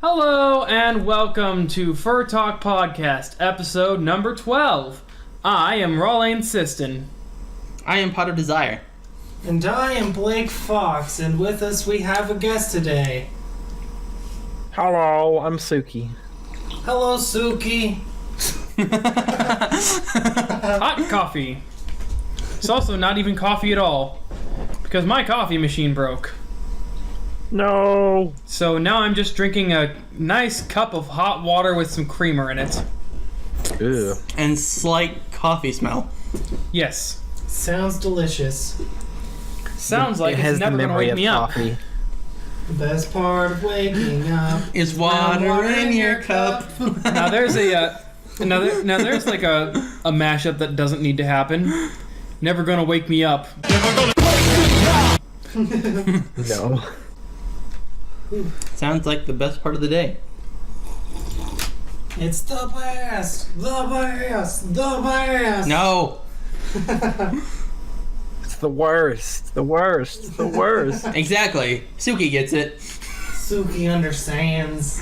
Hello and welcome to Fur Talk Podcast, episode number 12. I am Ralleign Siston. I am Pot of Desire. And I am Blake Foxx, and with us we have a guest today. Hello, I'm Suki. Hello, Suki. Hot coffee. It's also not even coffee at all, because my coffee machine broke. No. So now I'm just drinking a nice cup of hot water with some creamer in it. Ew. And slight coffee smell. Yes. Sounds delicious. Sounds like it it's has never the going to memory wake of me up. coffee. The best part of waking up Is water in your cup. Now there's a there's like a mashup that doesn't need to happen. Never gonna wake me up. No. Sounds like the best part of the day. It's the best, the best, the best. No! It's the worst. The worst. The worst. Exactly. Suki gets it. Suki understands.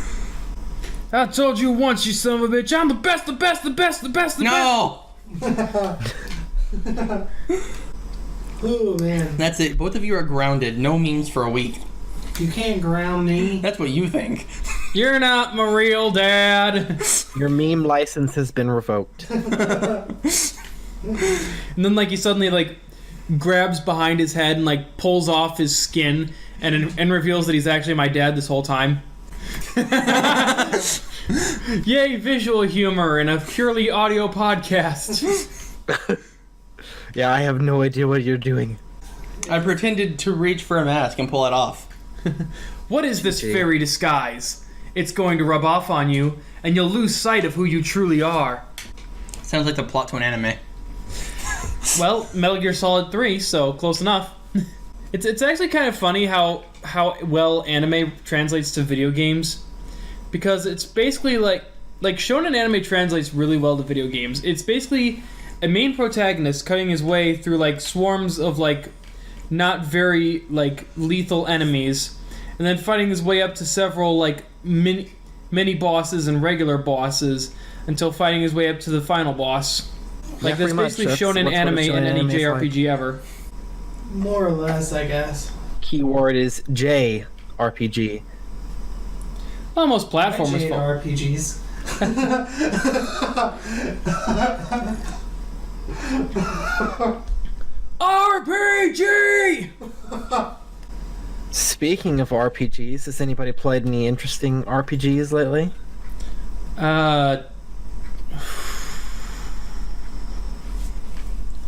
I told you once, you son of a bitch. I'm the best, the best, the best, the best, the No! Ooh, man. That's it. Both of you are grounded. No memes for a week. You can't ground me. That's what you think. best. You're not my real dad. Your meme license has been revoked. And then like he suddenly like grabs behind his head and like pulls off his skin and reveals that he's actually my dad this whole time. Yay, visual humor in a purely audio podcast. Yeah, I have no idea what you're doing. I pretended to reach for a mask and pull it off. What is this Gee. fairy disguise? It's going to rub off on you, and you'll lose sight of who you truly are. Sounds like the plot to an anime. Well, Metal Gear Solid 3, so close enough. It's actually kind of funny how well anime translates to video games, because it's basically like shonen anime translates really well to video games. It's basically a main protagonist cutting his way through like swarms of like not very like lethal enemies, and then fighting his way up to several like mini bosses and regular bosses until fighting his way up to the final boss. Like, Yeah, that's pretty much. basically That's shonen what a anime in shonen any anime is JRPG ever. More or less, I guess. Keyword is JRPG. Well, most platformers fall. RPGs. RPG! Speaking of RPGs, has anybody played any interesting RPGs lately?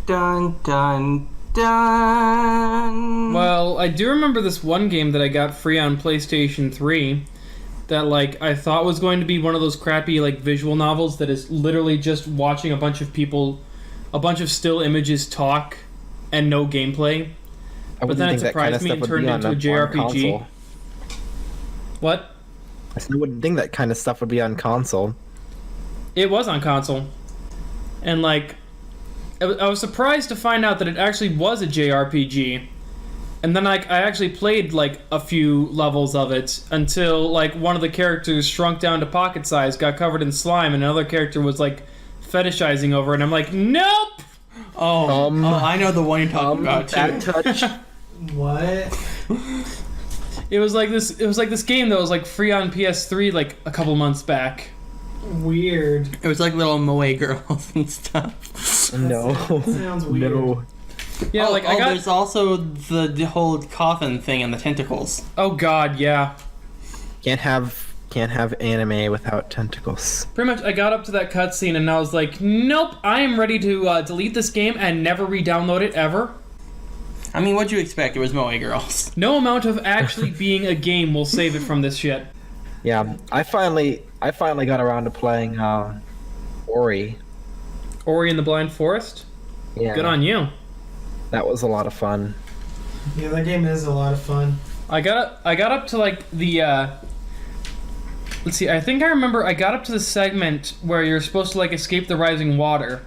Dun dun dun. Well, I do remember this one game that I got free on PlayStation 3 that, like, I thought was going to be one of those crappy, like, visual novels that is literally just watching a bunch of still images talk and no gameplay. But then it surprised me and turned into a JRPG. What? I wouldn't think that kind of stuff would be on console. It was on console. And, like, I was surprised to find out that it actually was a JRPG. And then I actually played, like, a few levels of it until, like, one of the characters shrunk down to pocket size, got covered in slime, and another character was, like, fetishizing over it. And I'm like, nope! Oh, I know the one you're talking about, too. Bad touch. What? It was like this game that was, like, free on PS3, like, a couple months back. Weird. It was like little moe girls and stuff. No. Sounds weird. No. Yeah, I got... There's also the whole coffin thing and the tentacles. Oh, God, yeah. Can't have anime without tentacles. Pretty much, I got up to that cutscene and I was like, nope, I am ready to delete this game and never re-download it ever. I mean, what'd you expect? It was moe girls. No amount of actually being a game will save it from this shit. Yeah, I finally got around to playing Ori. Ori and the Blind Forest? Yeah. Good on you. That was a lot of fun. Yeah, that game is a lot of fun. I got up to like the let's see, I think I remember I got up to the segment where you're supposed to like escape the rising water.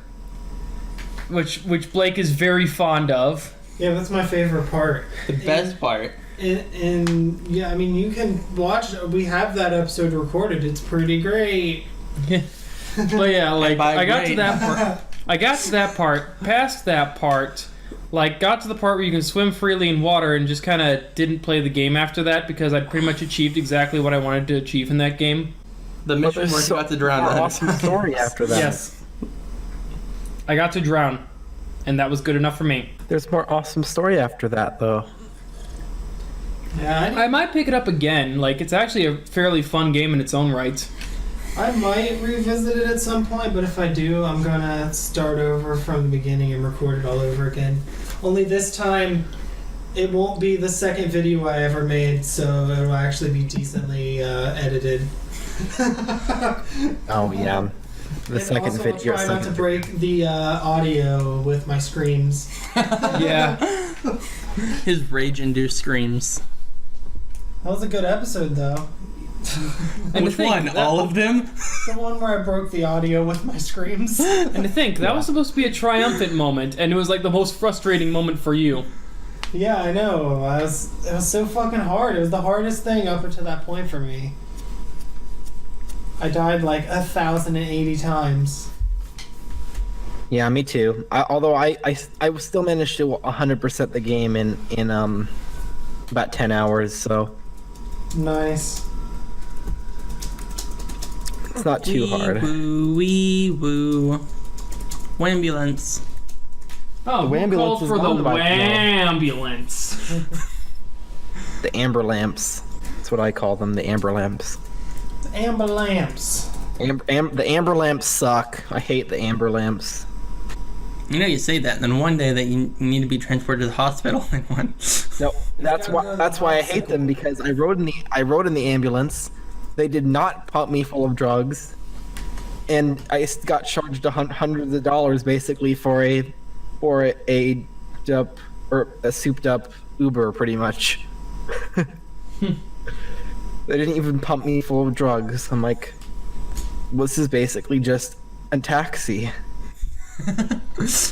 Which Blake is very fond of. Yeah, that's my favorite part. The best part. And yeah, I mean, you can watch. We have that episode recorded. It's pretty great. But yeah, like by I got to great. that part. I got to that part. Past that part, like got to the part where you can swim freely in water, and just kind of didn't play the game after that because I'd pretty much achieved exactly what I wanted to achieve in that game. The mission where you got to drown. More Then. awesome story after that. Yes, I got to drown, and that was good enough for me. There's more awesome story after that, though. Yeah, I might pick it up again. Like it's actually a fairly fun game in its own right. I might revisit it at some point, but if I do, I'm gonna start over from the beginning and record it all over again. Only this time, it won't be the second video I ever made, so it'll actually be decently edited. Oh yeah, the And second also, video. I'll try not to break the audio with my screams. Yeah. His rage-induced screams. That was a good episode, though. And Which to think, one? that- All of them? The one where I broke the audio with my screams. And to think, that was supposed to be a triumphant moment, and it was like the most frustrating moment for you. Yeah, I know. It was so fucking hard. It was the hardest thing up until that point for me. I died like 1,080 times. Yeah, me too. Although I still managed to 100% the game in about 10 hours, so Nice. it's not too hard. Wee woo. Wambulance. Oh, The who ambulance called is for the on by now. ambulance? The amber lamps. That's what I call them. The amber lamps. Amber lamps. The amber lamps suck. I hate the amber lamps. You know, you say that, and then one day that you need to be transported to the hospital in one. No, that's gotta why. go to the That's why I hate hospital. them, because I rode in the ambulance. They did not pump me full of drugs, and I got charged hundreds of dollars basically for a souped up Uber, pretty much. They didn't even pump me full of drugs. I'm like, this is basically just a taxi.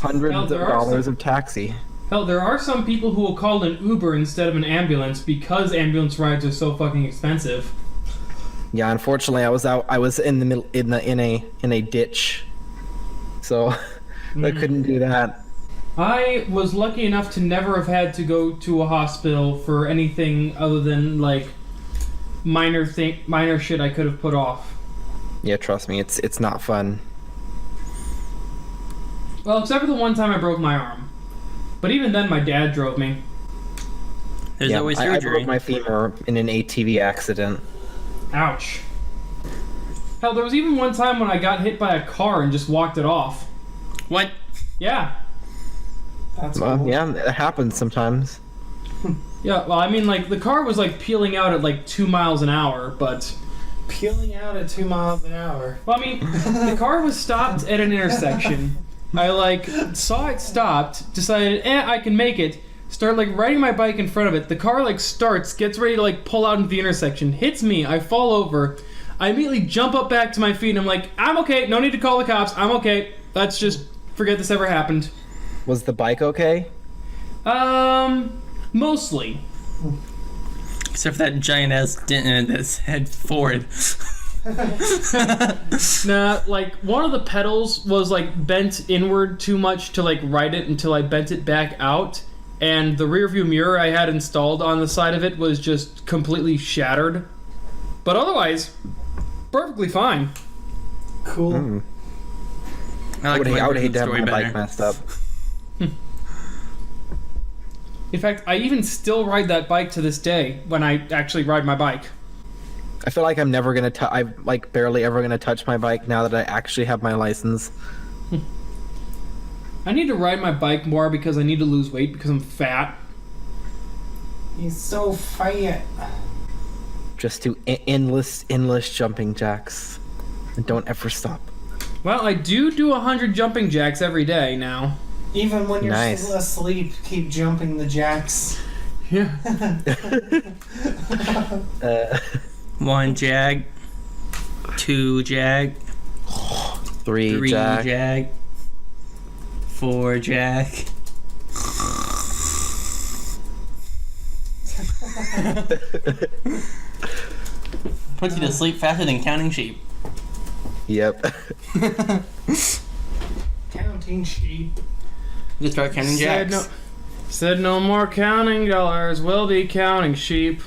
Hundreds Well, of there are dollars some- of taxi. Hell, there are some people who will call an Uber instead of an ambulance because ambulance rides are so fucking expensive. Yeah, unfortunately, I was in the middle in a ditch, so I couldn't do that. I was lucky enough to never have had to go to a hospital for anything other than like minor shit I could have put off. Yeah, trust me, it's not fun. Well, except for the one time I broke my arm. But even then, my dad drove me. There's Yeah, always I surgery. broke my femur in an ATV accident. Ouch. Hell, there was even one time when I got hit by a car and just walked it off. What? Yeah. That's cool. Yeah, it happens sometimes. Yeah, well, I mean, like, the car was, like, peeling out at, like, 2 miles an hour, but... Peeling out at 2 miles an hour. Well, I mean, the car was stopped at an intersection. I, like, saw it stopped, decided, I can make it, started, like, riding my bike in front of it. The car, like, starts, gets ready to, like, pull out into the intersection, hits me, I fall over. I immediately jump up back to my feet, and I'm like, I'm okay, no need to call the cops, I'm okay. Let's just forget this ever happened. Was the bike okay? Mostly. Except for that giant ass dent in it that's head forward. Nah, like, one of the pedals was, like, bent inward too much to, like, ride it until I bent it back out. And the rear view mirror I had installed on the side of it was just completely shattered. But otherwise, perfectly fine. Cool. I like I would hate to have story my better. bike messed up. In fact, I even still ride that bike to this day when I actually ride my bike. I feel like I'm never gonna I'm like barely ever gonna touch my bike now that I actually have my license. I need to ride my bike more because I need to lose weight because I'm fat. He's so fat. Just do endless jumping jacks, and don't ever stop. Well, I do 100 jumping jacks every day now. Even when you're Nice. asleep, keep jumping the jacks. Yeah. 1 jag, 2 jag, 3 3 jack. jag, 4 jag. Puts you to sleep faster than counting sheep. Yep. Counting sheep. Just start counting jacks. Said no more counting dollars. We'll be counting sheep.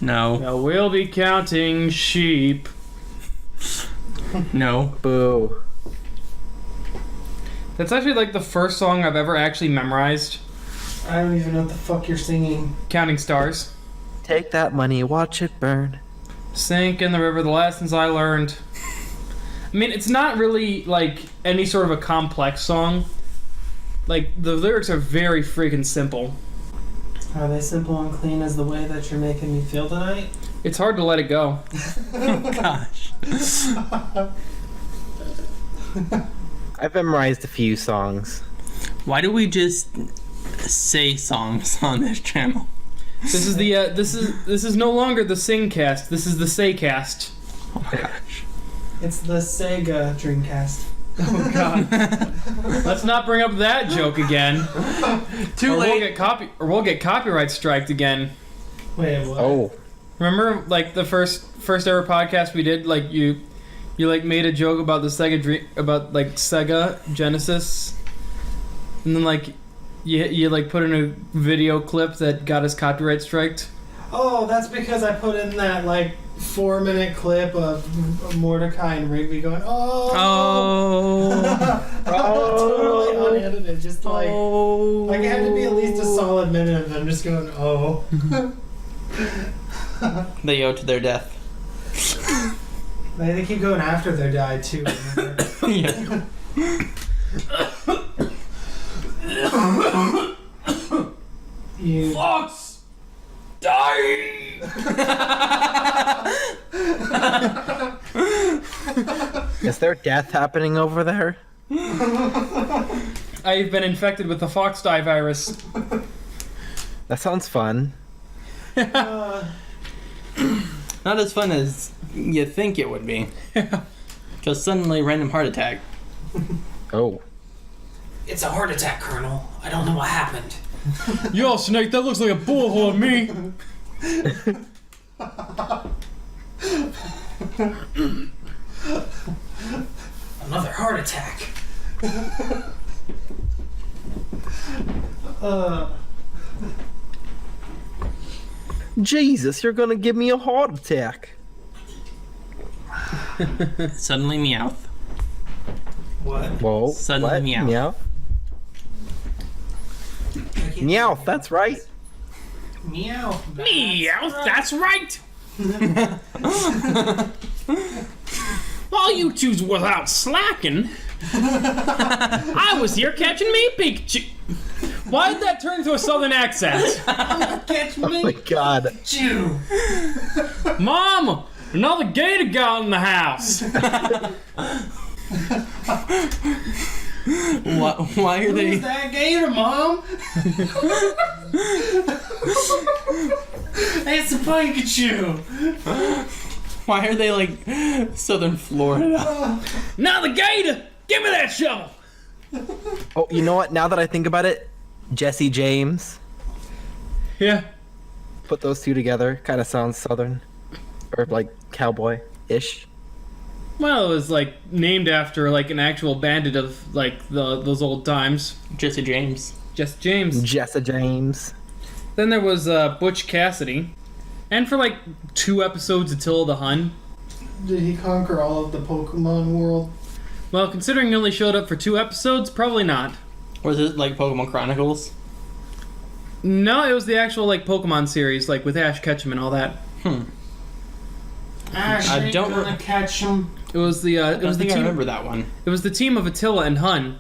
No. No, we'll be counting sheep. No. Boo. That's actually like the first song I've ever actually memorized. I don't even know what the fuck you're singing. Counting stars. Take that money, watch it burn. Sink in the river, the lessons I learned. I mean, it's not really like any sort of a complex song. Like, the lyrics are very freaking simple. Are they simple and clean as the way that you're making me feel tonight? It's hard to let it go. Gosh. I've memorized a few songs. Why do we just say songs on this channel? This is the this is no longer the Singcast. This is the Saycast. Oh my gosh. It's the Sega Dreamcast. Oh god. Let's not bring up that joke again. Too or late. We'll get copyright striked again. Wait, what? Oh. Remember, like the first ever podcast we did, like you like made a joke about the Sega Genesis, and then like you like put in a video clip that got us copyright striked. Oh, that's because I put in that like 4-minute clip of Mordecai and Rigby going, oh, totally unedited, just like it had to be at least a solid minute of them just going, oh. They owe to their death. They keep going after they died too. Remember? Yeah. You. Foxx, die! Is there death happening over there? I've been infected with the Foxx die virus. That sounds fun. Not as fun as you think it would be. Just suddenly random heart attack. Oh. It's a heart attack, Colonel. I don't know what happened. Yo, Snake, that looks like a bullet hole to me. Another heart attack. Jesus, you're gonna give me a heart attack. Suddenly Meowth. What? Whoa. Suddenly what? meow. Meow. Meow, that's right. Meow. Meow, that's right. While you two's without slacking, I was here catching me Pikachu. Why did that turn into a southern accent? Catch Oh my me, god. Chew. Mom, another gator got in the house. Why are they? Who's that gator, Mom? It's a Pikachu. Why are they like Southern Florida? Another gator. Give me that shovel. Oh, you know what? Now that I think about it, Jesse James. Yeah. Put those two together. Kind of sounds southern. Or like cowboy-ish. Well, it was like named after like an actual bandit of like those old times. Jesse James. Just James. Jesse James. Then there was Butch Cassidy. And for like 2 episodes, Attila the Hun. Did he conquer all of the Pokemon world? Well, considering he only showed up for 2 episodes, probably not. Was it like Pokemon Chronicles? No, it was the actual like Pokemon series, like with Ash Ketchum and all that. Ash I ain't don't gonna catch him. It was the I don't think I team. remember that one. It was the team of Attila and Hun.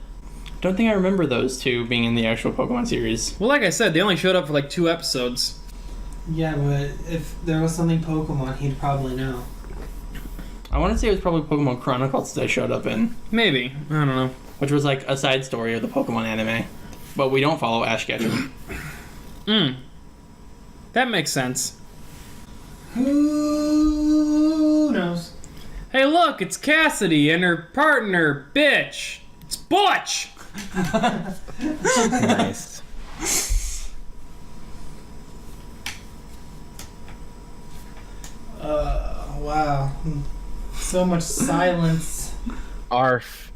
Don't think I remember those two being in the actual Pokemon series. Well, like I said, they only showed up for like 2 episodes. Yeah, but if there was something Pokemon, he'd probably know. I want to say it was probably Pokemon Chronicles that showed up in, Maybe, I don't know. which was like a side story of the Pokemon anime. But we don't follow Ash Ketchum. That makes sense. Who knows? Hey, look, it's Cassidy and her partner, bitch. It's Butch. Nice. Wow. So much silence. Arf.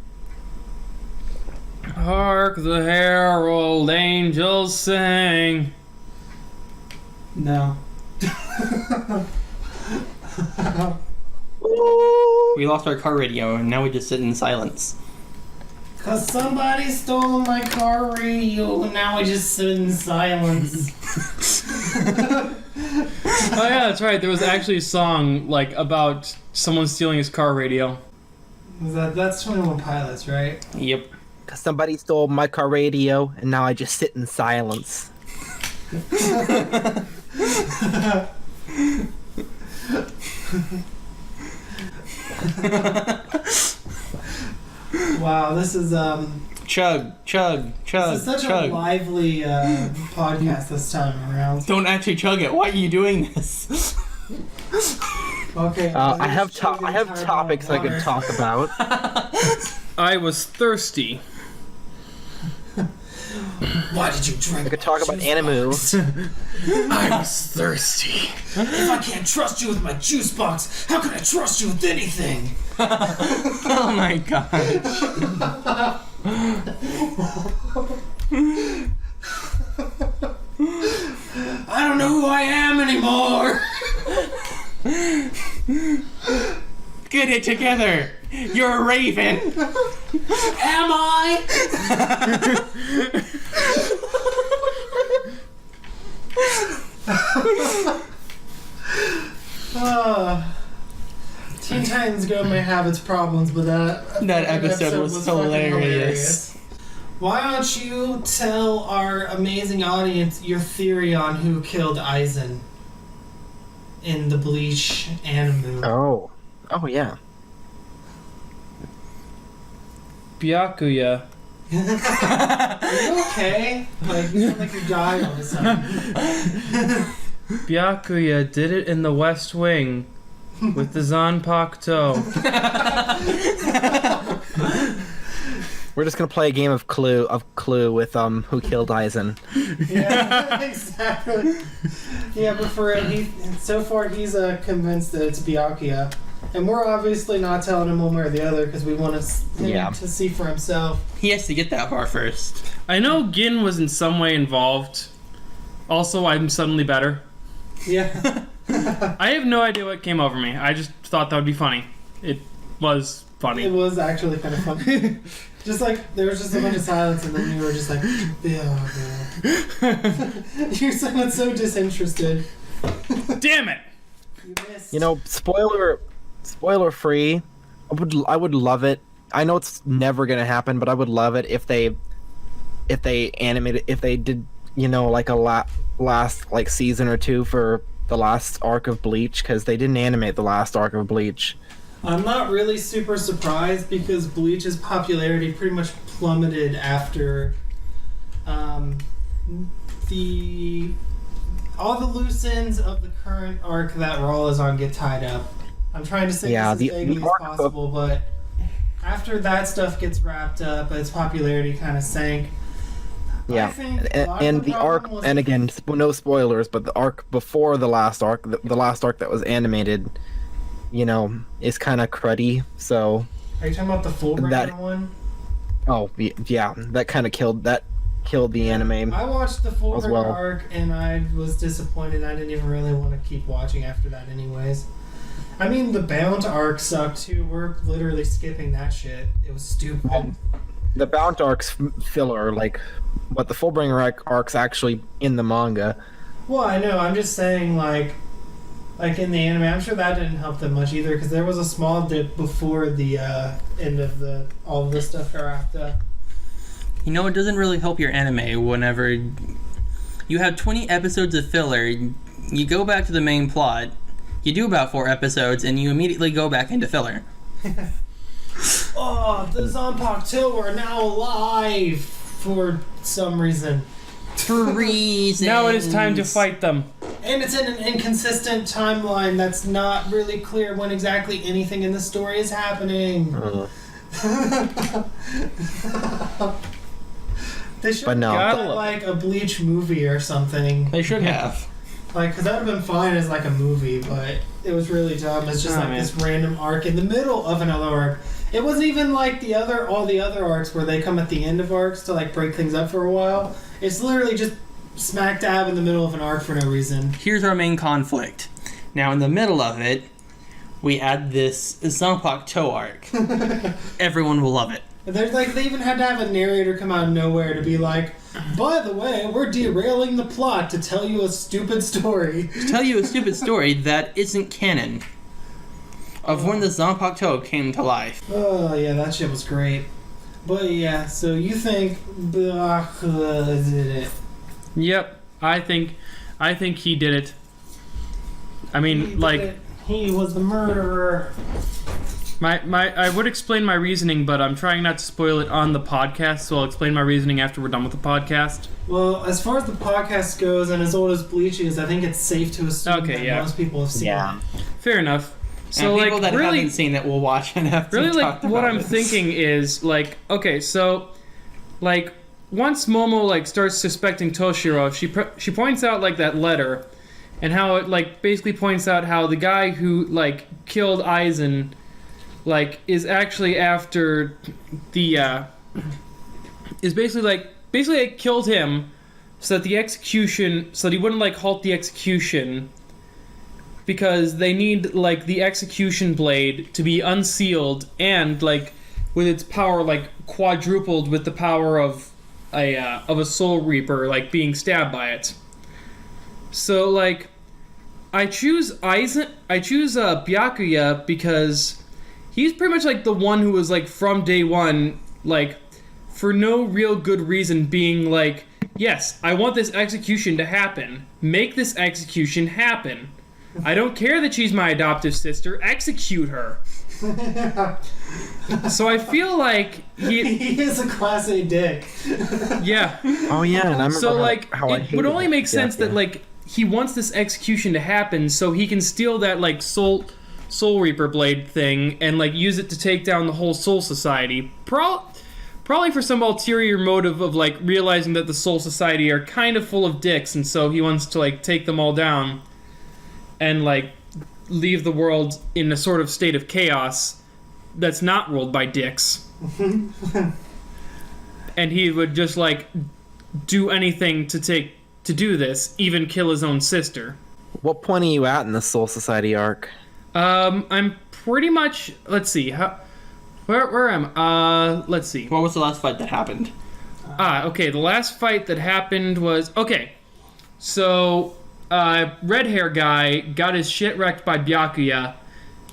Hark the herald angels sing. No. We lost our car radio, and now we just sit in silence. Cause somebody stole my car radio, and now I just sit in silence. Oh yeah, that's right. There was actually a song like about someone stealing his car radio. That's 21 Pilots, right? Yep. Cause somebody stole my car radio, and now I just sit in silence. Wow, this is Chug, chug, chug, this is such chug. a lively podcast this time around. Don't actually chug it. Why are you doing this? Okay. I have topics I could talk about. I was thirsty. Why did you drink? I could talk about Animu. I was thirsty. If I can't trust you with my juice box, how can I trust you with anything? Oh my god. I don't know who I am anymore. Get it together. You're a raven. Am I? Teen Titans Go may have its problems, but that episode was fucking hilarious. Why don't you tell our amazing audience your theory on who killed Aizen in the Bleach anime? Oh yeah. Byakuya. Are you okay? Like, you sound like you're dying all of a sudden. Byakuya did it in the West Wing with the Zanpakuto. We're just gonna play a game of Clue with who killed Aizen. Yeah, exactly. Yeah, but so far he's convinced that it's Byakuya. And we're obviously not telling him one way or the other because we want him to see for himself. He has to get that far first. I know Gin was in some way involved. Also, I'm suddenly better. Yeah. I have no idea what came over me. I just thought that would be funny. It was funny. It was actually kind of funny. Just like, there was just a bunch of silence and then you were just like, yeah. You sounded so disinterested. Damn it! You missed. You know, spoiler free. I would love it. I know it's never gonna happen, but I would love it if they did, you know, like a last like season or two for the last arc of Bleach, because they didn't animate the last arc of Bleach. I'm not really super surprised because Bleach's popularity pretty much plummeted after all the loose ends of the current arc that Raw is on get tied up. I'm trying to say this as vaguely as possible, but after that stuff gets wrapped up, its popularity kind of sank. Yeah, and the arc, and again, no spoilers, but the arc before the last arc, the last arc that was animated, you know, is kind of cruddy. So. Are you talking about the Fullbringer one? Oh yeah, that kind of killed the anime. I watched the Fullbringer well. arc and I was disappointed. I didn't even really want to keep watching after that, anyways. I mean, the Bound arc sucked too. We're literally skipping that shit. It was stupid. The Bound arc's filler, but the Fullbringer arc's actually in the manga. Well, I know. I'm just saying, like in the anime, I'm sure that didn't help them much either, because there was a small dip before the end of all of this stuff got wrapped up. You know, it doesn't really help your anime whenever you have 20 episodes of filler, you go back to the main plot, you do about 4 episodes, and you immediately go back into filler. Oh, the Zanpakuto are now alive for some reason. For reasons. Now it is time to fight them. And it's in an inconsistent timeline that's not really clear when exactly anything in the story is happening. They should have no. got like a Bleach movie or something. They should have. Like, because that would have been fine as like a movie, but it was really dumb. It's just this random arc in the middle of another arc. It wasn't even like all the other arcs where they come at the end of arcs to like break things up for a while. It's literally just smack dab in the middle of an arc for no reason. Here's our main conflict. Now, in the middle of it, we add this Zanpakuto Toe arc. Everyone will love it. There's like they even had to have a narrator come out of nowhere to be like, by the way, we're derailing the plot to tell you a stupid story. To tell you a stupid story that isn't canon. Of when the Zanpakuto came to life. Oh yeah, that shit was great. But yeah, so you think Byakuya did it? Yep, I think he did it. I mean, He was the murderer. I would explain my reasoning, but I'm trying not to spoil it on the podcast, so I'll explain my reasoning after we're done with the podcast. Well, as far as the podcast goes, and as old as Bleach is, I think it's safe to assume that most people have seen it. Fair enough. So, and people that really, haven't seen it will watch it after really, we talked about what I'm it. thinking is, okay, so, once Momo, starts suspecting Toshiro, she points out, that letter, and how it, basically points out how the guy who, killed Aizen, is actually after the, is basically, it killed him so that the execution, so that he wouldn't, halt the execution, because they need, the execution blade to be unsealed and, with its power, quadrupled with the power of a Soul Reaper, being stabbed by it. So, I choose Byakuya because he's pretty much, the one who was, from day one, for no real good reason being, yes, I want this execution to happen. Make this execution happen. I don't care that she's my adoptive sister. Execute her. So I feel like he is a class A dick. Yeah. Oh yeah, and I remember so how I it would only make sense that he wants this execution to happen so he can steal that Soul Reaper blade thing and use it to take down the whole Soul Society. Probably for some ulterior motive of realizing that the Soul Society are kind of full of dicks, and so he wants to take them all down and leave the world in a sort of state of chaos that's not ruled by dicks. And he would just do anything to do this, even kill his own sister. What point are you at in the Soul Society arc? I'm pretty much, let's see, where am I? Let's see. What was the last fight that happened? Okay, the last fight that happened was, so red hair guy got his shit wrecked by Byakuya.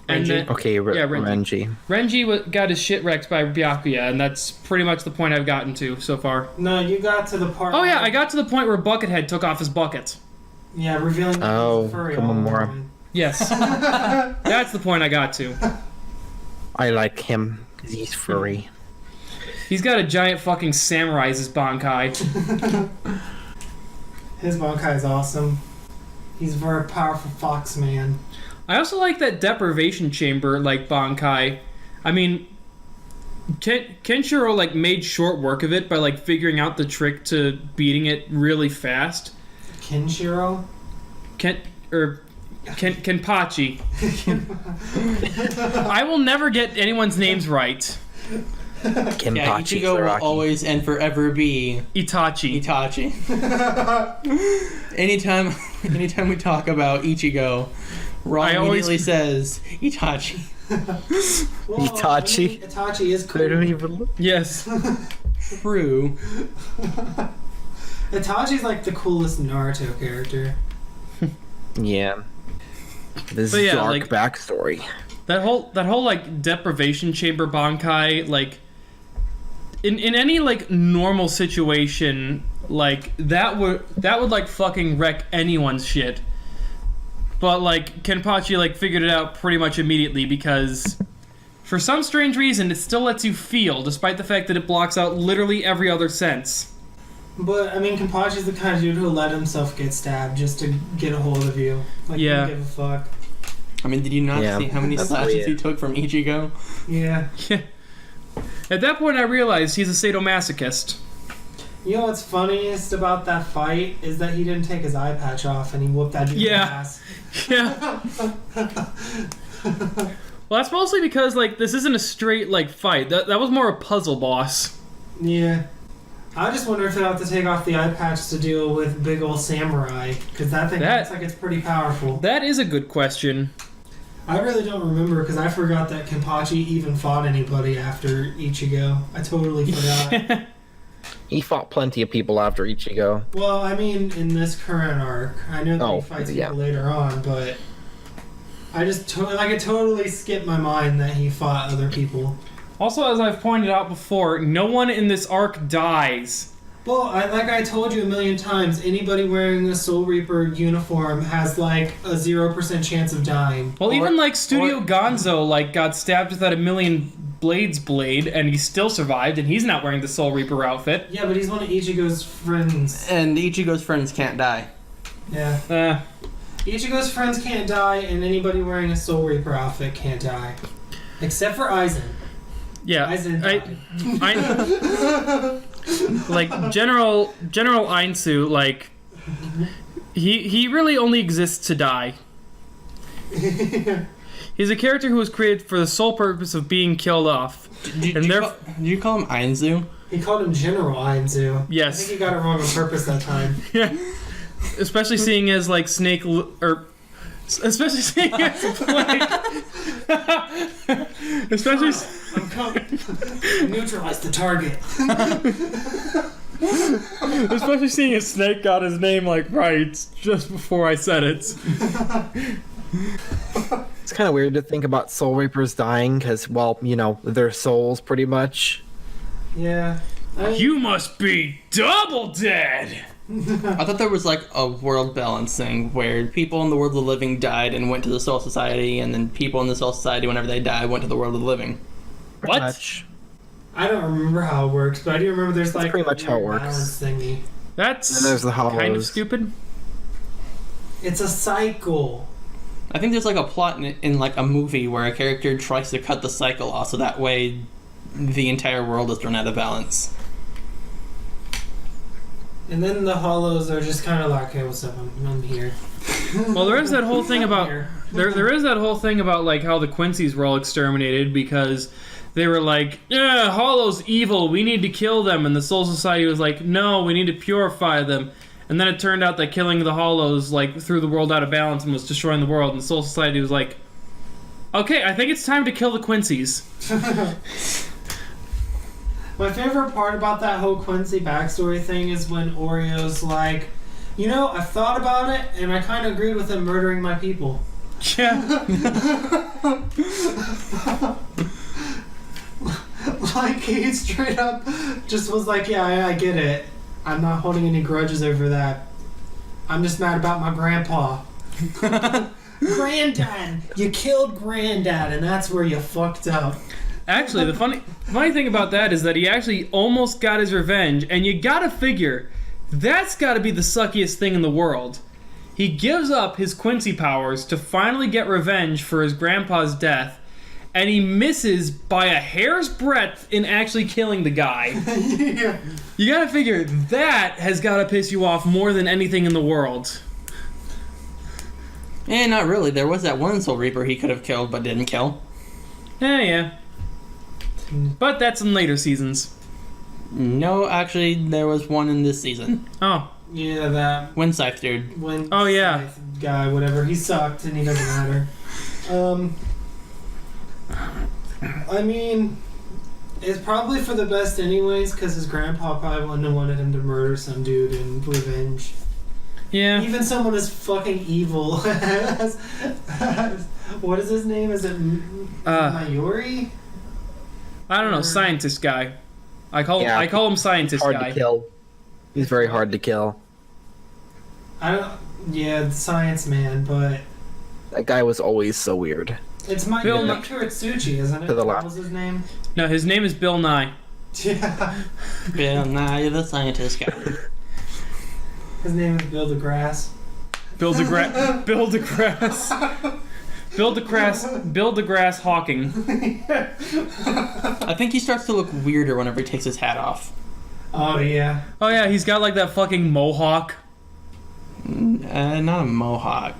And then, Renji. Renji got his shit wrecked by Byakuya, and that's pretty much the point I've gotten to so far. No, you got to the part... Oh yeah, I got to the point where Buckethead took off his bucket. Yeah, revealing that he's a furry. Yes. That's the point I got to. I like him, because he's furry. He's got a giant fucking samurai as his Bankai. His Bankai is awesome. He's a very powerful fox man. I also like that deprivation chamber, Bankai. I mean, Kenshiro, made short work of it by, figuring out the trick to beating it really fast. Kenshiro? Kenpachi. I will never get anyone's names right. Kenpachi. Yeah, Ichigo will always and forever be Itachi. Anytime we talk about Ichigo, Ron immediately says Itachi. Well, Itachi. Itachi is cool. They don't even... Yes. True. Itachi's the coolest Naruto character. Yeah. This But yeah, dark backstory. That whole deprivation chamber Bankai, in any normal situation, that would fucking wreck anyone's shit. But Kenpachi figured it out pretty much immediately because for some strange reason it still lets you feel despite the fact that it blocks out literally every other sense. But I mean, Kenpachi's the kind of dude who'll let himself get stabbed just to get a hold of you. He don't give a fuck. I mean, did you not see how many slashes he took from Ichigo? Yeah. At that point I realized he's a sadomasochist. You know what's funniest about that fight is that he didn't take his eye patch off and he whooped that dude's ass. Yeah. Well, that's mostly because, like, this isn't a straight, like, fight. That was more a puzzle boss. Yeah. I just wonder if they'll have to take off the eye patch to deal with big ol' samurai, because that thing looks like it's pretty powerful. That is a good question. I really don't remember, because I forgot that Kenpachi even fought anybody after Ichigo. I totally forgot. He fought plenty of people after Ichigo. Well, I mean, in this current arc. I know that he fights people later on, but I just it totally skipped my mind that he fought other people. Also, as I've pointed out before, no one in this arc dies. Well, like I told you a million times, anybody wearing a Soul Reaper uniform has like a 0% chance of dying. Well, even like Studio Gonzo, like, got stabbed with that a million blades blade, and he still survived, and he's not wearing the Soul Reaper outfit. Yeah, but he's one of Ichigo's friends. And Ichigo's friends can't die. Yeah. Ichigo's friends can't die, and anybody wearing a Soul Reaper outfit can't die. Except for Aizen. Yeah. Aizen died. Like, General Ainsu, like, he really only exists to die. He's a character who was created for the sole purpose of being killed off. Did you call him Ainzu? He called him General Ainzu. Yes. I think he got it wrong on purpose that time. Yeah. Especially seeing as, like, especially seeing as, like... especially... Neutralize the target. Especially seeing a Snake got his name, like, right just before I said it. It's kind of weird to think about Soul Reapers dying because, well, you know, they're souls pretty much. Yeah. You must be double dead! I thought there was like a world balance thing where people in the world of the living died and went to the Soul Society, and then people in the Soul Society, whenever they died, went to the world of the living. What? Much. I don't remember how it works, but I do remember there's like pretty much how it works. balance thingy. That's And there's the hollows. kind of stupid. It's a cycle. I think there's like a plot in like a movie where a character tries to cut the cycle off so that way the entire world is thrown out of balance. And then the hollows are just kind of like, hey, what's up? I'm here. Well, there is that whole thing about Here. there is that whole thing about like how the Quincy's were all exterminated because they were like, yeah, Hollow's evil, we need to kill them, and the Soul Society was like, no, we need to purify them. And then it turned out that killing the Hollows like threw the world out of balance and was destroying the world, and the Soul Society was like, okay, I think it's time to kill the Quincy's. My favorite part about that whole Quincy backstory thing is when Oreo's like, you know, I've thought about it, and I kind of agreed with him murdering my people. Yeah. Like, he straight up just was like, yeah, I get it. I'm not holding any grudges over that. I'm just mad about my grandpa. Granddad! You killed Granddad, and that's where you fucked up. Actually, the funny thing about that is that he actually almost got his revenge, and you gotta figure, that's gotta be the suckiest thing in the world. He gives up his Quincy powers to finally get revenge for his grandpa's death, and he misses by a hair's breadth in actually killing the guy. Yeah. You gotta figure, that has gotta piss you off more than anything in the world. Eh, not really. There was that one Soul Reaper he could have killed but didn't kill. Yeah. But that's in later seasons. No, actually, there was one in this season. Oh. Yeah, that Wind Scythe dude. Oh, yeah. Guy, whatever. He sucked, and he doesn't matter. I mean, it's probably for the best anyways, because his grandpa probably wouldn't have wanted him to murder some dude in revenge. Yeah. Even someone as fucking evil as what is his name? Is it Mayuri? I don't know, scientist guy. I call him scientist hard guy. to kill. He's very hard to kill. The science man, but That guy was always so weird. it's Mayuri Kuritsuchi, isn't it? To the What left. was his name? No, his name is Bill Nye. Yeah. Bill Nye, the scientist guy. His name is Bill DeGrasse. Bill DeGrasse. Bill DeGrasse Hawking. I think he starts to look weirder whenever he takes his hat off. Oh yeah. Oh yeah, he's got like that fucking mohawk. Not a mohawk.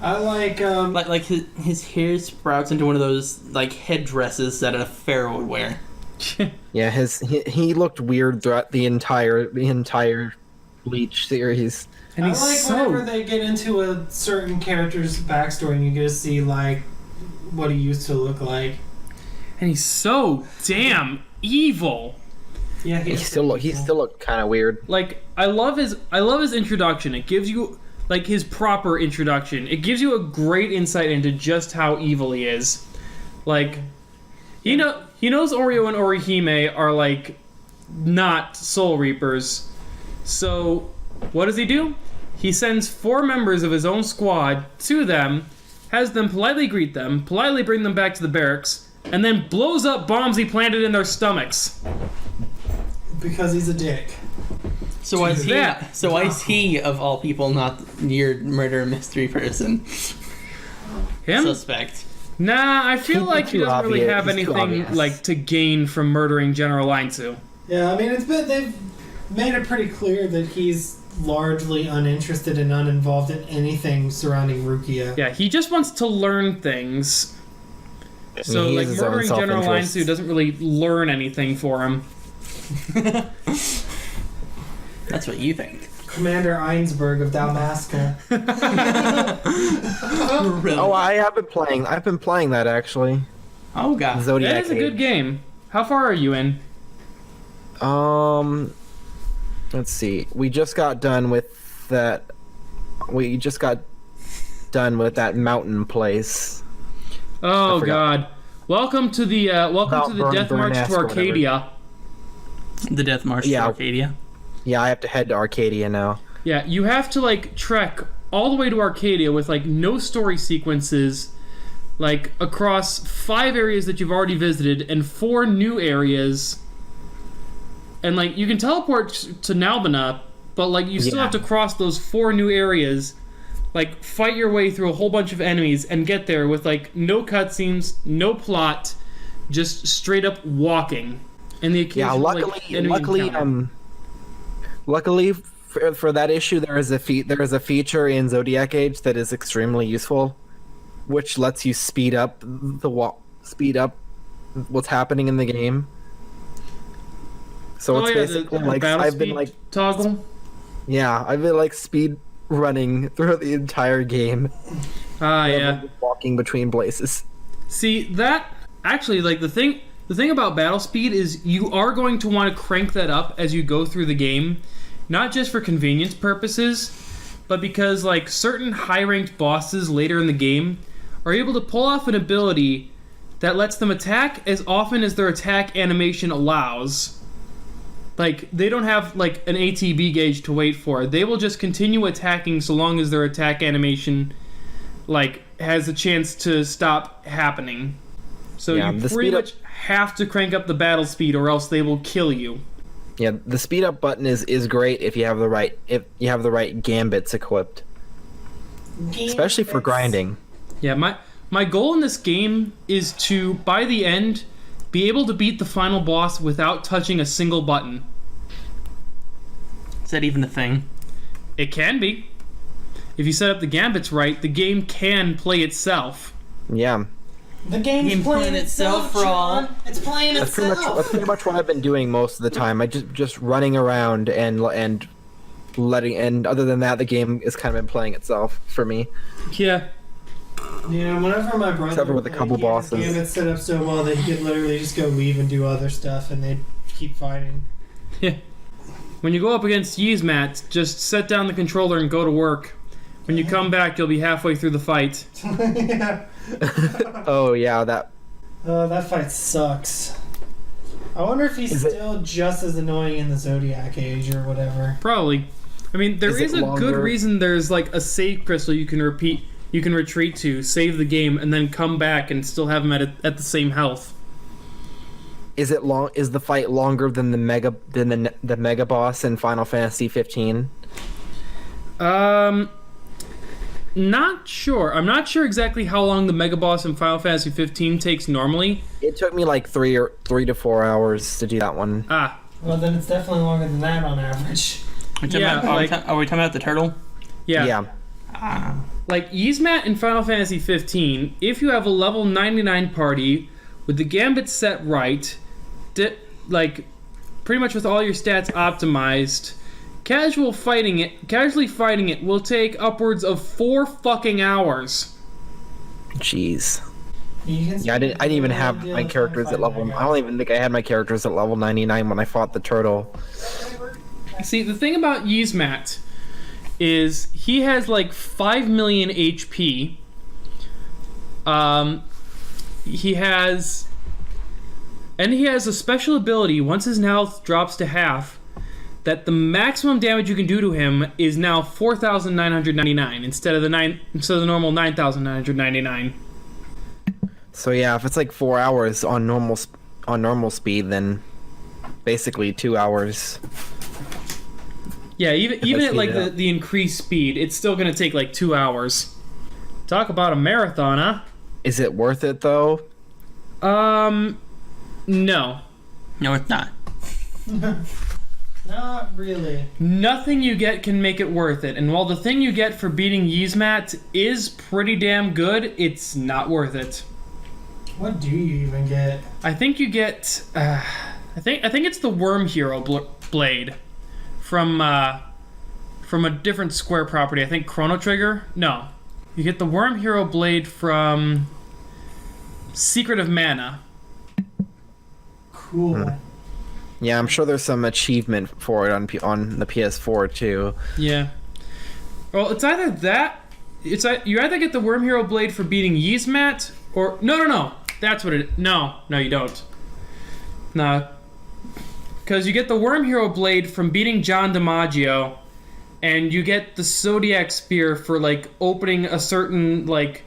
I like Like his hair sprouts into one of those like headdresses that a pharaoh would wear. Yeah, he looked weird throughout the entire Bleach series. And I he's like so whenever they get into a certain character's backstory and you get to see like what he used to look like. and he's so damn evil. Yeah, He still looked kind of weird. Like I love his introduction. It gives you like his proper introduction. It gives you a great insight into just how evil he is. Like he knows Oreo and Orihime are like not Soul Reapers. So what does he do? He sends 4 members of his own squad to them, has them politely greet them, politely bring them back to the barracks, and then blows up bombs he planted in their stomachs. because he's a dick. So why is he? that. So why is he of all people not your murder mystery person? Him? Suspect. Nah, I feel He's like he too doesn't really obvious. have He's too anything obvious. like to gain from murdering General Ainsu. Yeah, I mean they've made it pretty clear that he's largely uninterested and uninvolved in anything surrounding Rukia. Yeah, he just wants to learn things. So, He like, has his own murdering General self-interest. Ainsu doesn't really learn anything for him. That's what you think. Commander Einsberg of Dalmasca. Really? Oh, I've been playing that actually. Oh god. Zodiac That is a good Age. game. How far are you in? Let's see. We just got done with that. We just got done with that mountain place. Oh I forgot. god. Welcome to the Death March to Burn-esque or whatever. Arcadia. The Death March Yeah. to Arcadia. Yeah, I have to head to Arcadia now. Yeah, you have to like trek all the way to Arcadia with like no story sequences, like across 5 areas that you've already visited and 4 new areas. And like you can teleport to Nalbina, but like you still Yeah. have to cross those 4 new areas, like fight your way through a whole bunch of enemies and get there with like no cutscenes, no plot, just straight up walking. And the Yeah, occasional luckily, luckily for that issue, there is a feature in Zodiac Age that is extremely useful, which lets you speed up what's happening in the game. So it's basically like battle I've been speed like toggle. I've been like speed running through the entire game. Ah, yeah. Walking between places. See, that actually, like the thing about battle speed is you are going to want to crank that up as you go through the game, not just for convenience purposes, but because like certain high-ranked bosses later in the game are able to pull off an ability that lets them attack as often as their attack animation allows. Like, they don't have, like, an ATB gauge to wait for. They will just continue attacking so long as their attack animation, like, has a chance to stop happening. So Yeah, you the pretty speed up- much have to crank up the battle speed or else they will kill you. Yeah, the speed up button is great if you have the right gambits equipped, especially for grinding. Yeah, my goal in this game is to, by the end, be able to beat the final boss without touching a single button. Is that even a thing? It can be. If you set up the gambits right, the game can play itself. Yeah. The game's Game playing playing itself, itself, John. It's playing That's pretty much what I've been doing most of the time. I just running around and other than that, the game has kind of been playing itself for me. Yeah. Yeah, whenever my brother Except for with a couple bosses. the game, it's set up so well that he could literally just go leave and do other stuff, and they'd keep fighting. Yeah. When you go up against Yzmat, just set down the controller and go to work. When you come back, you'll be halfway through the fight. Yeah. Oh yeah, that That fight sucks. I wonder if he's still just as annoying in the Zodiac Age or whatever. Probably. I mean, there Is is it a good longer? reason there's like a save crystal you can retreat to, save the game, and then come back and still have them at the same health. is it long? Is the fight longer than the mega boss in Final Fantasy 15? Not sure. I'm not sure exactly how long the Mega Boss in Final Fantasy 15 takes normally. It took me like 3 to 4 hours to do that one. Ah, Well, then it's definitely longer than that on average. Are we talking about the turtle? Yeah. Like Yzmat in Final Fantasy 15, if you have a level 99 party with the gambit set right, like pretty much with all your stats optimized, casually fighting it will take upwards of 4 fucking hours. Jeez. Yeah, I didn't even have my characters at level. I don't even think I had my characters at level 99 when I fought the turtle. See, the thing about Yzmat is he has like 5 million HP. He has a special ability once his health drops to half, that the maximum damage you can do to him is now 4,999 instead of the normal 9,999. So yeah, if it's like 4 hours on normal speed, then basically 2 hours. Yeah, even at like the increased speed, it's still gonna take like 2 hours. Talk about a marathon, huh? Is it worth it though? No. No, it's not. Not really. Nothing you get can make it worth it. And while the thing you get for beating Yzmat is pretty damn good, it's not worth it. What do you even get? I think you get. I think it's the Worm Hero blade from a different Square property. I think Chrono Trigger. No, you get the Worm Hero blade from Secret of Mana. Cool. Yeah, I'm sure there's some achievement for it on the PS4 too. Yeah. Well, it's either that. You either get the Worm Hero blade for beating Yzmat, or no. That's what it. No, you don't. No, because you get the Worm Hero blade from beating John DiMaggio, and you get the Zodiac Spear for like opening a certain like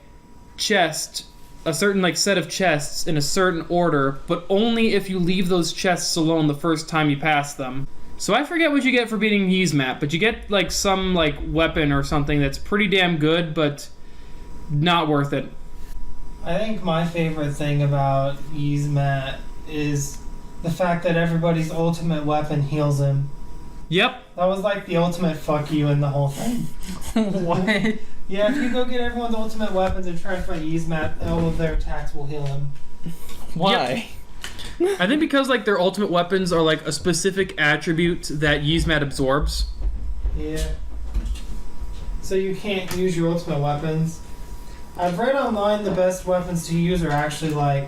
chest, a certain like set of chests in a certain order, but only if you leave those chests alone the first time you pass them. So I forget what you get for beating Yzmat, but you get like some like weapon or something that's pretty damn good, but not worth it. I think my favorite thing about Yzmat is the fact that everybody's ultimate weapon heals him. Yep. That was like the ultimate fuck you in the whole thing. What? Yeah, if you go get everyone's ultimate weapons and try to fight Yzmat, all of their attacks will heal him. Why? Yep. I think because like their ultimate weapons are like a specific attribute that Yzmat absorbs. Yeah. So you can't use your ultimate weapons. I've read online the best weapons to use are actually like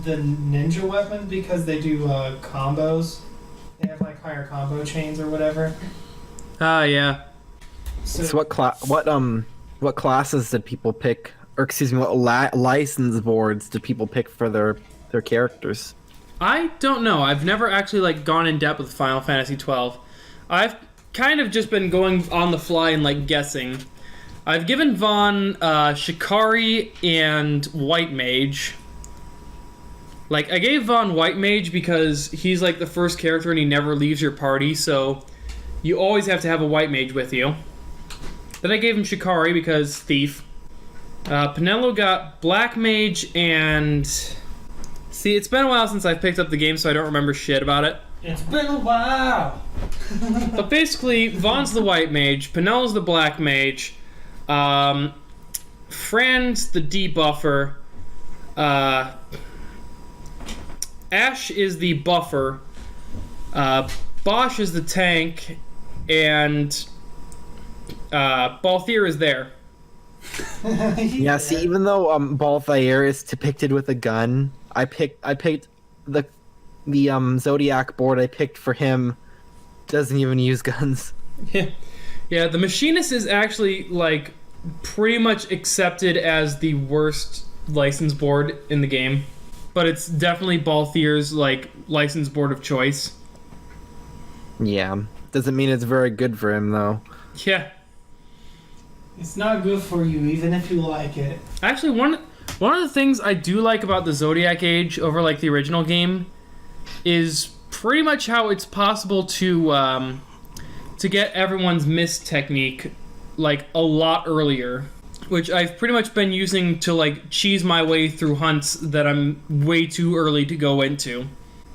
the ninja weapons because they do combos. They have like higher combo chains or whatever. Yeah. So what classes did people pick, or excuse me, what license boards did people pick for their characters? I don't know. I've never actually like gone in depth with Final Fantasy 12. I've kind of just been going on the fly and like guessing. I've given Vaughn Shikari and White Mage. Like, I gave Vaughn White Mage because he's like the first character and he never leaves your party, so you always have to have a White Mage with you. Then I gave him Shikari because Thief. Pinello got Black Mage and... See, it's been a while since I've picked up the game, so I don't remember shit about it. It's been a while! But basically, Vaughn's the White Mage, Pinello's the Black Mage, Fran's the debuffer, Ash is the buffer, Bosch is the tank, and Balthier is there. Yeah, see, even though Balthier is depicted with a gun, I picked the Zodiac board I picked for him doesn't even use guns. Yeah, the Machinist is actually like pretty much accepted as the worst license board in the game, but it's definitely Balthier's like license board of choice. Yeah, doesn't mean it's very good for him though. Yeah, it's not good for you even if you like it. Actually, one of the things I do like about the Zodiac Age over like the original game is pretty much how it's possible to get everyone's mist technique like a lot earlier, which I've pretty much been using to like cheese my way through hunts that I'm way too early to go into.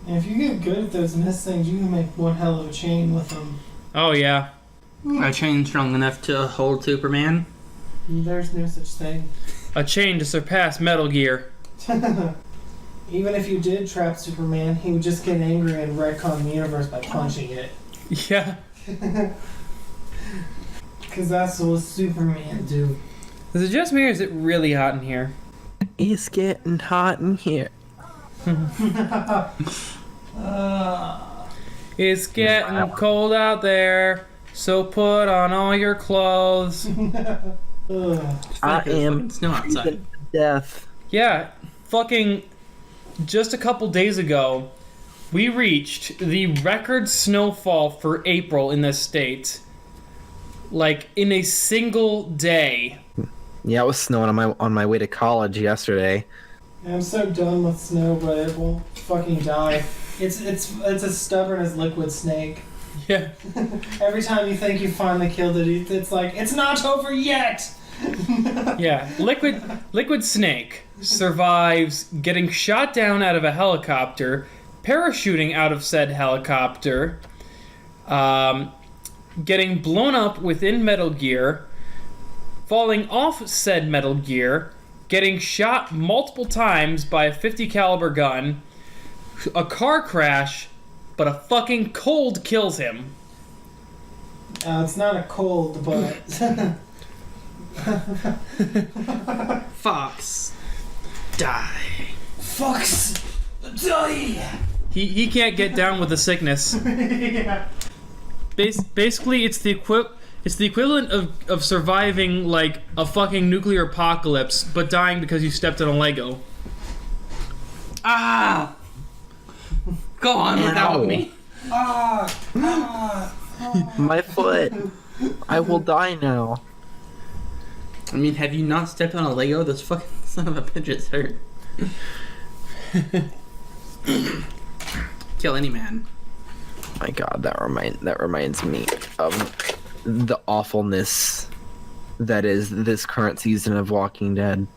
And if you get good at those mist things, you can make one hell of a chain with them. Oh, yeah. A chain strong enough to hold Superman? There's no such thing. A chain to surpass Metal Gear. Even if you did trap Superman, he would just get angry and retcon the universe by punching it. Yeah. Because that's what Superman do. Is it just me or is it really hot in here? It's getting hot in here. It's getting cold out there, so put on all your clothes. I am Snow outside. death. Yeah, fucking just a couple days ago, we reached the record snowfall for April in this state. Like, in a single day. Yeah, it was snowing on my way to college yesterday. I'm so done with snow, but it won't fucking die. It's as stubborn as liquid snake. Yeah. Every time you think you finally killed it, it's like, it's not over yet! Yeah, Liquid Snake survives getting shot down out of a helicopter, parachuting out of said helicopter, getting blown up within Metal Gear, falling off said Metal Gear, getting shot multiple times by a 50 caliber gun, a car crash, but a fucking cold kills him. It's not a cold, but... Foxx. Die. Foxx! Die! He can't get down with the sickness. Yeah. Basically, it's the equivalent of surviving like a fucking nuclear apocalypse, but dying because you stepped on a Lego. Ah! Go on without me. My foot. I will die now. I mean, have you not stepped on a Lego? Those fucking son of a bitches hurt. Kill any man. My God, that reminds me of the awfulness that is this current season of Walking Dead.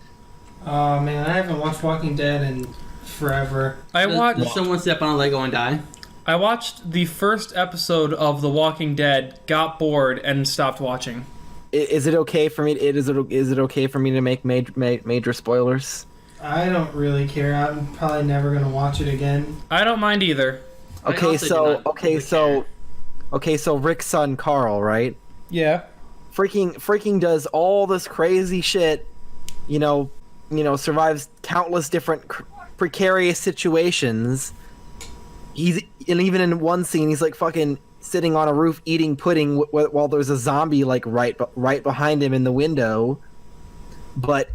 Oh man, I haven't watched Walking Dead in forever. Does someone step on a Lego and die? I watched the first episode of The Walking Dead, got bored, and stopped watching. Is it okay for me? Is it okay for me to make major spoilers? I don't really care. I'm probably never gonna watch it again. I don't mind either. Okay, so Rick's son Carl, right? Yeah. Freaking does all this crazy shit, you know, survives countless different precarious situations. And even in one scene, he's like fucking sitting on a roof eating pudding while there's a zombie like right behind him in the window. But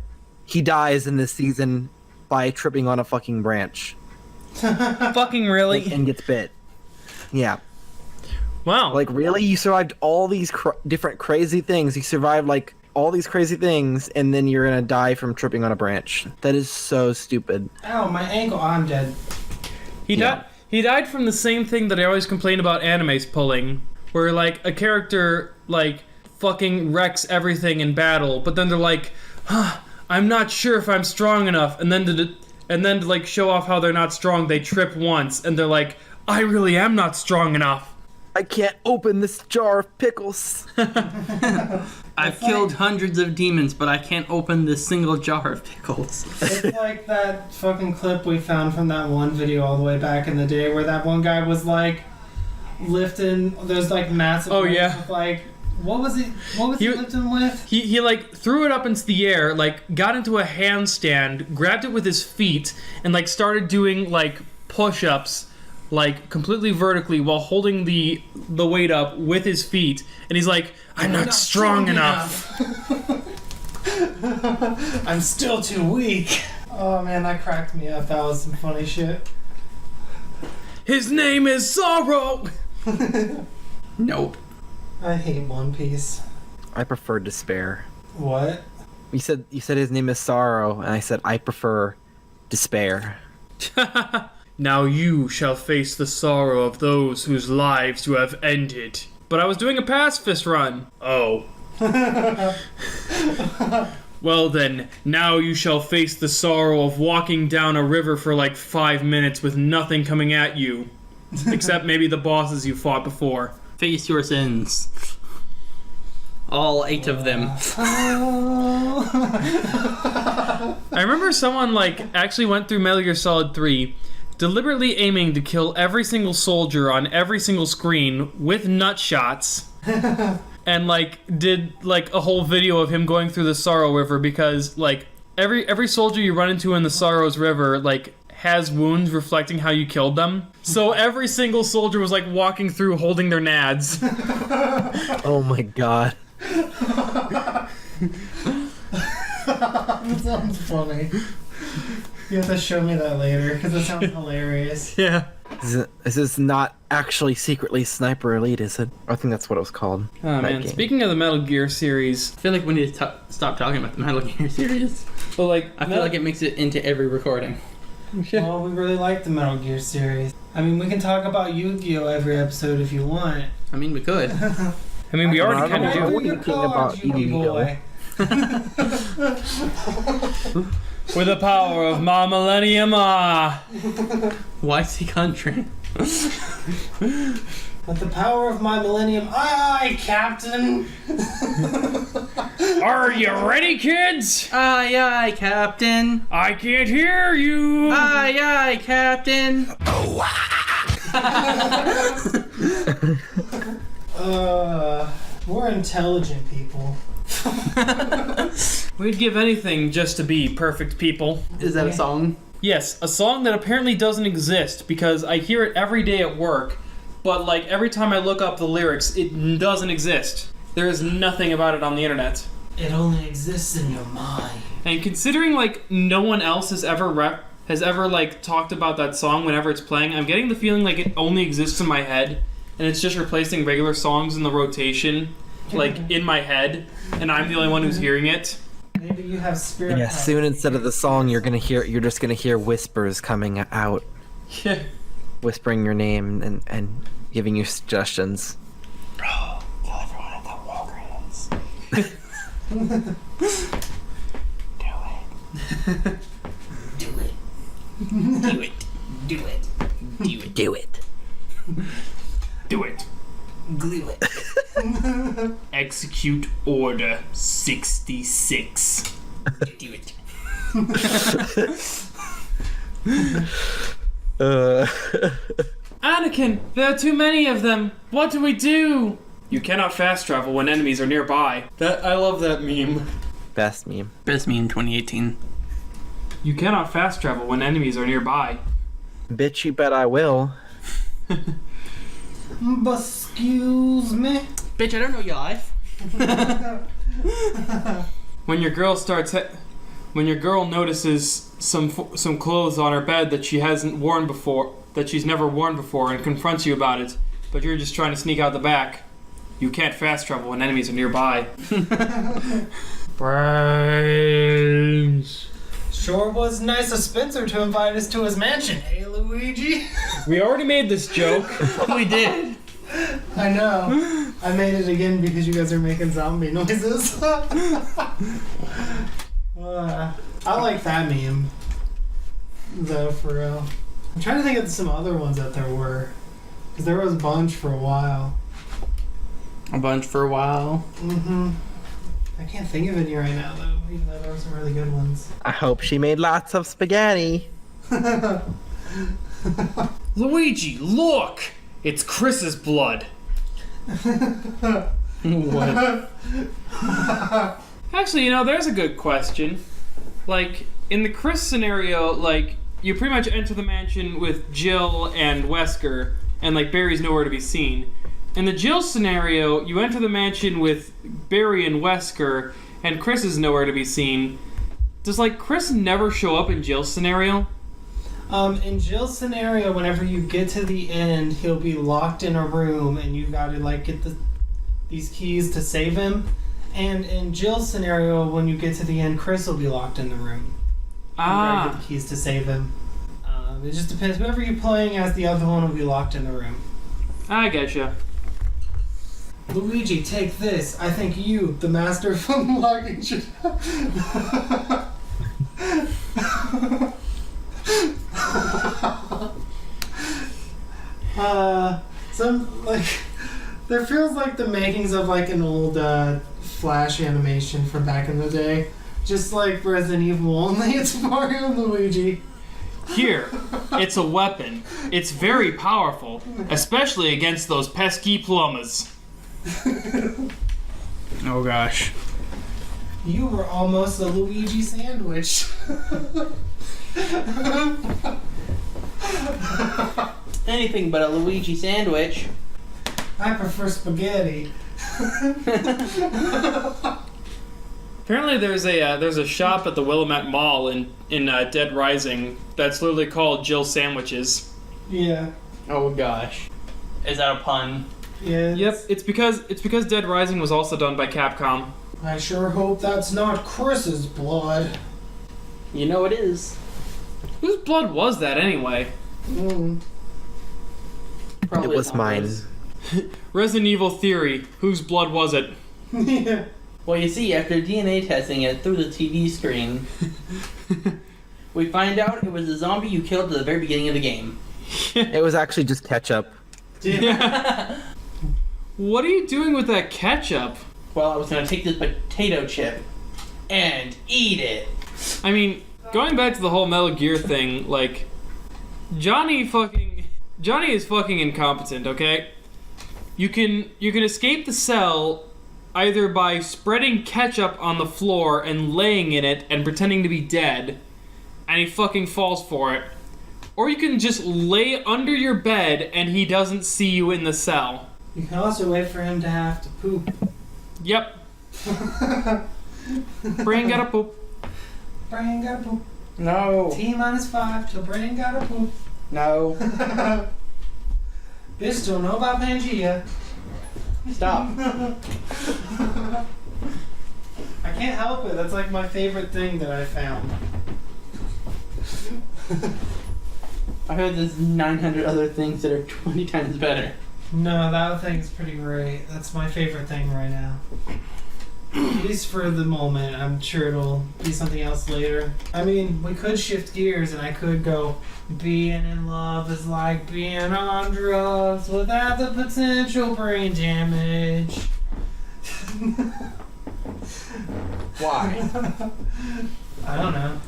he dies in this season by tripping on a fucking branch. Fucking really? And gets bit. Yeah. Wow. Like, really? You survived all these different crazy things. You survived, like, all these crazy things, and then you're gonna die from tripping on a branch. That is so stupid. Ow, my ankle. Oh, I'm dead. He died from the same thing that I always complain about animes pulling, where, like, a character, like, fucking wrecks everything in battle, but then they're like, I'm not sure if I'm strong enough, and then to like show off how they're not strong, they trip once, and they're like, I really am not strong enough. I can't open this jar of pickles. I've killed hundreds of demons, but I can't open this single jar of pickles. It's like that fucking clip we found from that one video all the way back in the day where that one guy was like lifting those like massive weights with, like, what was he lifting with? He like threw it up into the air, like got into a handstand, grabbed it with his feet, and like started doing like push-ups, like completely vertically while holding the weight up with his feet, and he's like, I'm not strong enough. I'm still too weak. Oh man, that cracked me up. That was some funny shit. His name is Sorrow. Nope. I hate One Piece. I prefer despair. What? You said his name is Sorrow, and I said I prefer despair. Now you shall face the sorrow of those whose lives you have ended. But I was doing a pacifist run. Oh. Well then, now you shall face the sorrow of walking down a river for like 5 minutes with nothing coming at you. Except maybe the bosses you fought before. Face your sins. All 8 of them. I remember someone like actually went through Metal Gear Solid 3 deliberately aiming to kill every single soldier on every single screen with nut shots. And like did like a whole video of him going through the Sorrow River because like every soldier you run into in the Sorrows River like has wounds reflecting how you killed them. So every single soldier was like walking through holding their nads. Oh my god. That sounds funny. You have to show me that later because it sounds hilarious. Yeah. This is not actually secretly Sniper Elite, is it? I think that's what it was called. Oh man, game. speaking of the Metal Gear series, I feel like we need to stop talking about the Metal Gear series. but like I feel like it makes it into every recording. Well, we really like the Metal Gear series. I mean, we can talk about Yu-Gi-Oh! Every episode if you want. I mean, we could. I mean we already kind of do. What are you thinking about Yu-Gi-Oh? With the power of Ma Millennium YC Country. With the power of my millennium, aye, Captain! Are you ready, kids? Aye, aye, Captain. I can't hear you. Aye, aye, Captain. We're intelligent people. We'd give anything just to be perfect people. Is that a song? Yes, a song that apparently doesn't exist because I hear it every day at work, but like every time I look up the lyrics, it doesn't exist. There is nothing about it on the internet. It only exists in your mind. And considering like no one else has ever like talked about that song whenever it's playing, I'm getting the feeling like it only exists in my head and it's just replacing regular songs in the rotation, like in my head, and I'm the only one who's hearing it. Maybe you have spirit. Yeah, soon instead of the song, you're just gonna hear whispers coming out, Yeah. whispering your name and giving you suggestions. Bro, tell everyone at the Walgreens. Do it. Do it. Do it. Do it. Do it. Do it. Glue it. Execute Order 66. Do it. Anakin, there are too many of them. What do we do? You cannot fast travel when enemies are nearby. I love that meme. Best meme. Best me in 2018. You cannot fast travel when enemies are nearby. Bitch, you bet I will. But excuse me. Bitch, I don't know your life. When your girl notices some clothes on her bed that she hasn't worn before, that she's never worn before, and confronts you about it, but you're just trying to sneak out the back, you can't fast travel when enemies are nearby. Brains. Sure was nice of Spencer to invite us to his mansion, hey Luigi? We already made this joke. We did. I know. I made it again because you guys are making zombie noises. I like that meme. Though, for real. I'm trying to think of some other ones that there were. Because there was a bunch for a while. A bunch for a while. Mm-hmm. I can't think of any right now, though, even though there were some really good ones. I hope she made lots of spaghetti. Luigi, look! It's Chris's blood. What? Actually, there's a good question. Like, in the Chris scenario, like, you pretty much enter the mansion with Jill and Wesker, and, like, Barry's nowhere to be seen. In the Jill scenario, you enter the mansion with Barry and Wesker, and Chris is nowhere to be seen. Does, like, Chris never show up in Jill's scenario? In Jill's scenario, whenever you get to the end, he'll be locked in a room, and you gotta, like, get these keys to save him. And in Jill's scenario, when you get to the end, Chris will be locked in the room. You gotta get the keys to save him. It just depends. Whoever you're playing as, the other one will be locked in the room. I getcha. Luigi, take this. I think you, the master of unlocking, should there feels like the makings of like an old Flash animation from back in the day. Just like Resident Evil, only it's Mario and Luigi. Here, it's a weapon. It's very powerful, especially against those pesky plumbers. Oh gosh. You were almost a Luigi sandwich. Anything but a Luigi sandwich. I prefer spaghetti. Apparently, there's a shop at the Willamette Mall in Dead Rising that's literally called Jill Sandwiches. Yeah. Oh gosh. Is that a pun? Yeah. Yep, it's because Dead Rising was also done by Capcom. I sure hope that's not Chris's blood. You know it is. Whose blood was that anyway? Probably It was mine. Resident Evil Theory. Whose blood was it? Yeah. Well, you see, after DNA testing it through the TV screen, we find out it was the zombie you killed at the very beginning of the game. It was actually just ketchup. Yeah. What are you doing with that ketchup? Well, I was gonna take this potato chip and eat it. I mean, going back to the whole Metal Gear thing, like, Johnny is fucking incompetent, okay? You can escape the cell either by spreading ketchup on the floor and laying in it and pretending to be dead, and he fucking falls for it. Or you can just lay under your bed and he doesn't see you in the cell. You can also wait for him to have to poop. Yep. Brain gotta poop. Brain gotta poop. No. T-5 till brain gotta poop. No. Bitch don't know about Pangea. Stop. I can't help it. That's like my favorite thing that I found. I heard there's 900 other things that are 20 times better. No, that thing's pretty great. That's my favorite thing right now. At least for the moment. I'm sure it'll be something else later. I mean, we could shift gears and I could go, being in love is like being on drugs without the potential brain damage. Why? I don't know.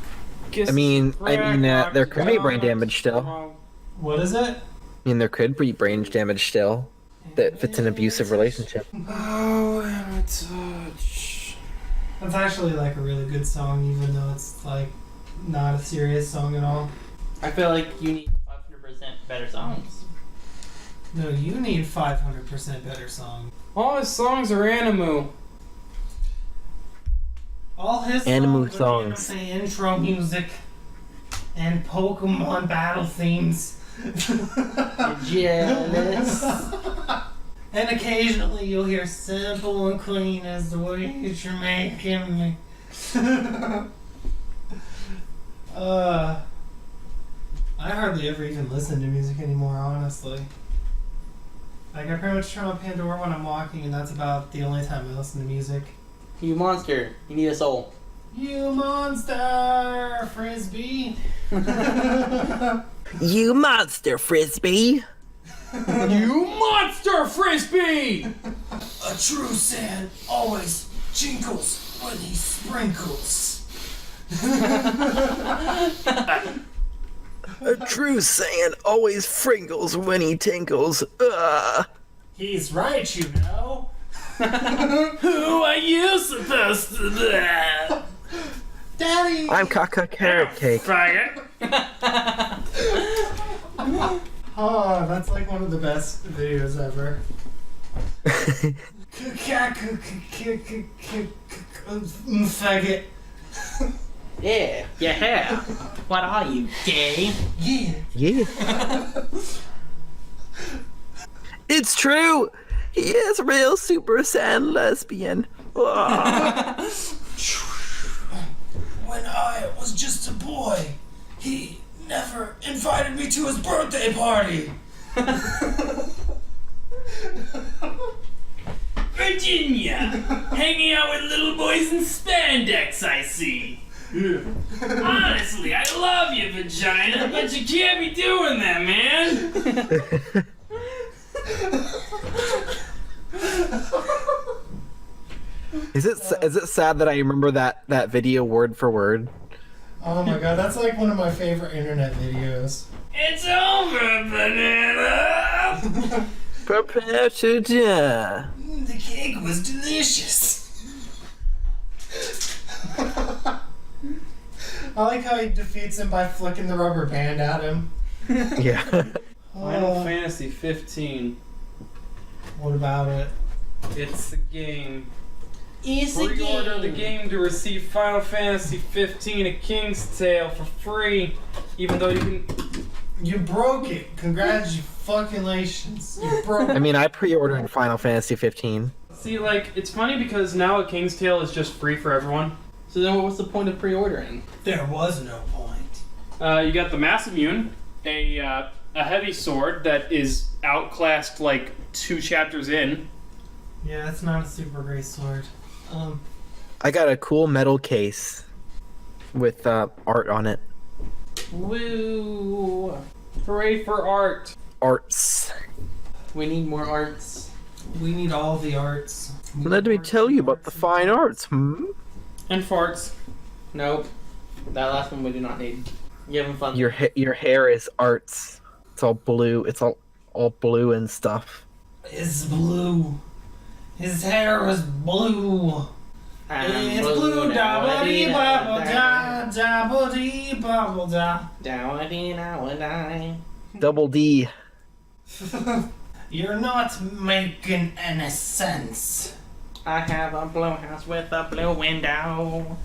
I mean, there could be brain damage still. What is it? I mean, there could be brain damage still. If it's an abusive relationship. Oh, my touch. That's actually like a really good song, even though it's like not a serious song at all. I feel like you need 500% better songs. No, you need 500% better song. All his songs are Animu. All his Animu songs songs. with the intro music and Pokemon battle themes. Jealous. And occasionally you'll hear simple and clean as the way that you're making me. I hardly ever even listen to music anymore, honestly. Like, I pretty much turn on Pandora when I'm walking, and that's about the only time I listen to music. You monster. You need a soul. You monster, Frisbee! You monster, Frisbee! You monster frisbee! A true sand always jingles when he sprinkles. A true Saiyan always fringles when he tinkles. He's right, you know. Who are you supposed to be? Daddy! I'm Kaka Carrot Cake. Faggot. Oh, that's like one of the best videos ever. Faggot. Yeah. Yeah. What are you, gay? Yeah. Yeah. It's true! He is real Super Saiyan lesbian. When I was just a boy, he never invited me to his birthday party. Virginia. Hanging out with little boys in spandex, I see. Honestly, I love you, vagina, but you can't be doing that, man. Is it sad that I remember that video word for word? Oh my god, that's like one of my favorite internet videos. It's over, banana. Prepare to die. The cake was delicious. I like how he defeats him by flicking the rubber band at him. Yeah. Final Fantasy 15. What about it? It's the game. It's a Pre-order the game. game to receive Final Fantasy 15: A King's Tale for free, even though you can. You broke it. Congratulations. You broke it. I mean, I pre-ordered Final Fantasy 15. See, like, it's funny because now A King's Tale is just free for everyone. So then what's the point of pre-ordering? There was no point. You got the Mass Immune, a heavy sword that is outclassed like 2 chapters in. Yeah, it's not a super great sword. I got a cool metal case with art on it. Woo! Hooray for art! Arts. We need more arts. We need all the arts. Let me tell you about the fine arts. And farts. Nope. That last one we do not need. You having fun? Your hair is arts. It's all blue. It's all blue and stuff. It's blue. His hair was blue. It's blue, da-ba-dee, ba-ba-da, da-ba-dee, ba-ba-da. Double D. You're not making any sense. I have a blue house with a blue window.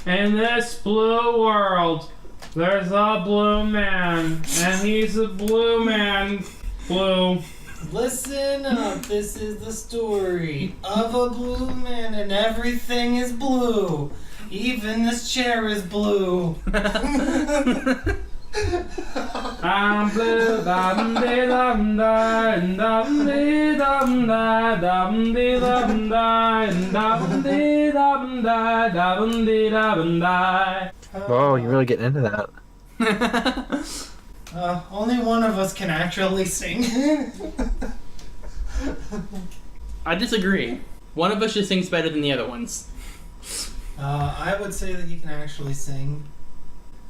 In this blue world, there's a blue man, and he's a blue man. Blue. Listen up, this is the story of a blue man and everything is blue. Even this chair is blue. I'm blue, dum dee dum da, dum dee dum da, dum dee dum da, dum dee dum da, dum dee dum da. Oh, you're really getting into that. Only one of us can actually sing. I disagree. One of us just sings better than the other ones. I would say that he can actually sing.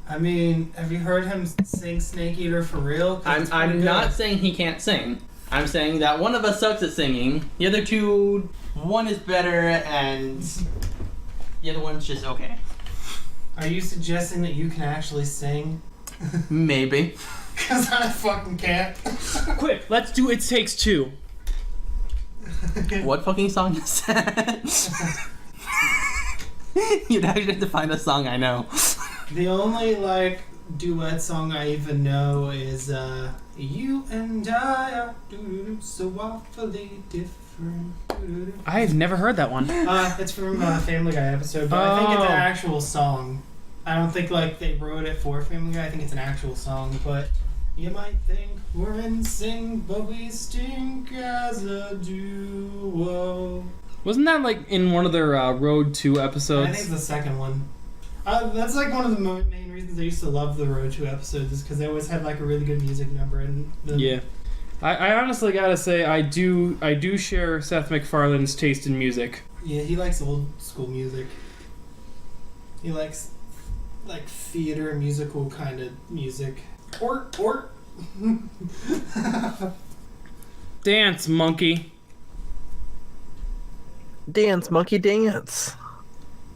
I mean, have you heard him sing Snake Eater for real? I'm not saying he can't sing. I'm saying that one of us sucks at singing. The other two, one is better and the other one's just okay. Are you suggesting that you can actually sing? Maybe. Because I fucking can't. Quick, let's do It Takes Two. What fucking song is that? You'd actually have to find a song I know. The only, duet song I even know is, You and I are so awfully different. I've never heard that one. It's from a Family Guy episode, but I think it's an actual song. I don't think, they wrote it for Family Guy. I think it's an actual song, but you might think we're in sync, but we stink as a duo. Wasn't that in one of their Road 2 episodes? I think it's the second one. That's one of the main reasons I used to love the Road 2 episodes is because they always had a really good music number in them. Yeah. I honestly gotta say I do share Seth MacFarlane's taste in music. Yeah, he likes old school music. He likes theater musical kind of music. Or Dance, monkey. Dance, monkey, dance.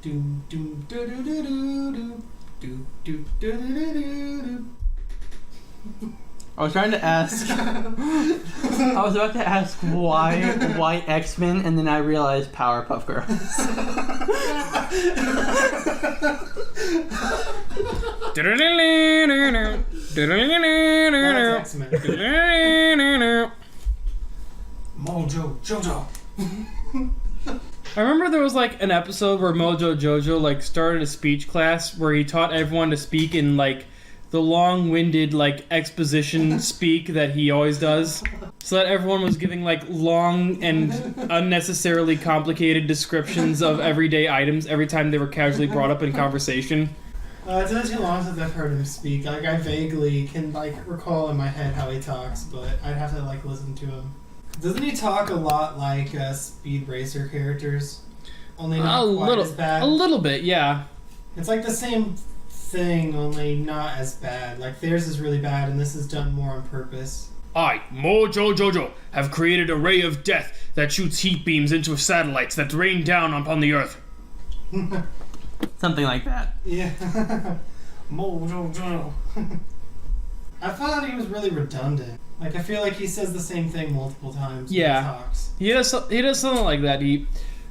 do do do do do do do do do do. I was trying to ask. I was about to ask why X-Men, and then I realized Powerpuff Girls. That's X-Men. Mojo Jojo. I remember there was an episode where Mojo Jojo started a speech class where he taught everyone to speak in the long-winded like exposition speak that he always does, so that everyone was giving like long and unnecessarily complicated descriptions of everyday items every time they were casually brought up in conversation. It's been too long since I've heard him speak. Like, I vaguely can, like, recall in my head how he talks, but I'd have to, like, listen to him. Doesn't he talk a lot like Speed Racer characters? Only not quite as bad? A little bit, yeah. It's like the same thing, only not as bad. Like, theirs is really bad, and this is done more on purpose. I, Mojo Jojo, have created a ray of death that shoots heat beams into satellites that rain down upon the Earth. Something like that. Yeah. Mojo. I found he was really redundant. Like, I feel like he says the same thing multiple times when he talks. He does something like that.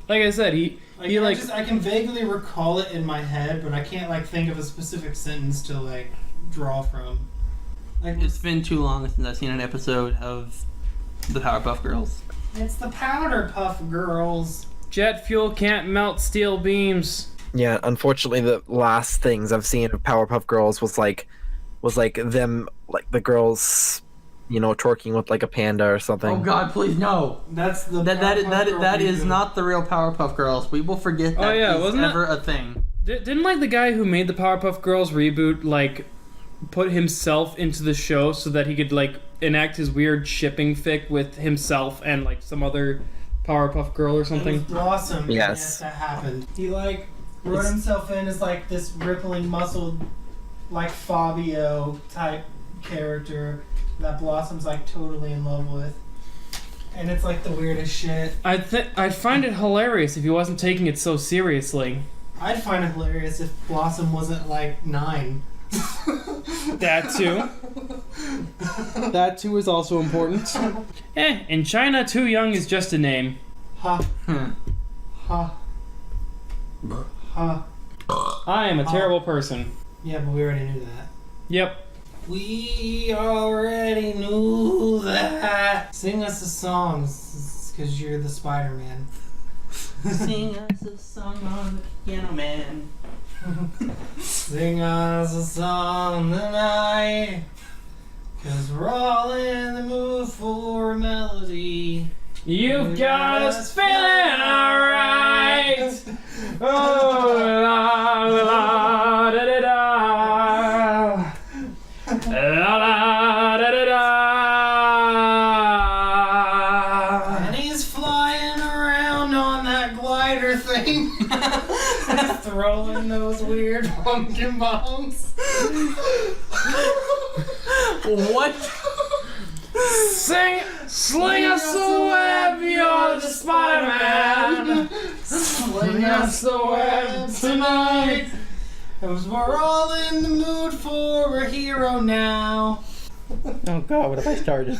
Like I said, I can vaguely recall it in my head, but I can't, like, think of a specific sentence to, like, draw from. Like, It's been too long since I've seen an episode of the Powerpuff Girls. it's the Powder Puff Girls. Jet fuel can't melt steel beams. Yeah, unfortunately, the last things I've seen of Powerpuff Girls was like them, like the girls, you know, twerking with like a panda or something. Oh God, please no! That's the That is not the real Powerpuff Girls. We will forget that is ever a thing. Didn't like the guy who made the Powerpuff Girls reboot like put himself into the show so that he could like enact his weird shipping fic with himself and like some other Powerpuff Girl or something? It was Blossom. Yes. That happened. He like wrote himself in as like this rippling, muscled, like Fabio type character that Blossom's like totally in love with, and it's like the weirdest shit. I'd find it hilarious if he wasn't taking it so seriously. I'd find it hilarious if Blossom wasn't like 9. That too. That too is also important. In China, too young is just a name. Ha. Ha. Ha. I am a terrible person. Yeah, but we already knew that. Yep. We already knew that. Sing us a song, because you're the Spider-Man. Sing us a song on the piano man. Sing us a song tonight, 'cause we're all in the mood for a melody. You've got us feeling alright. Oh la la da da da. La la da da da. And he's flying around on that glider thing. He's throwing those weird pumpkin bombs. What? Sling us a web, you're the Spider-Man. Sling us a web tonight, 'cause we're all in the mood for a hero now. Oh God, what have I started?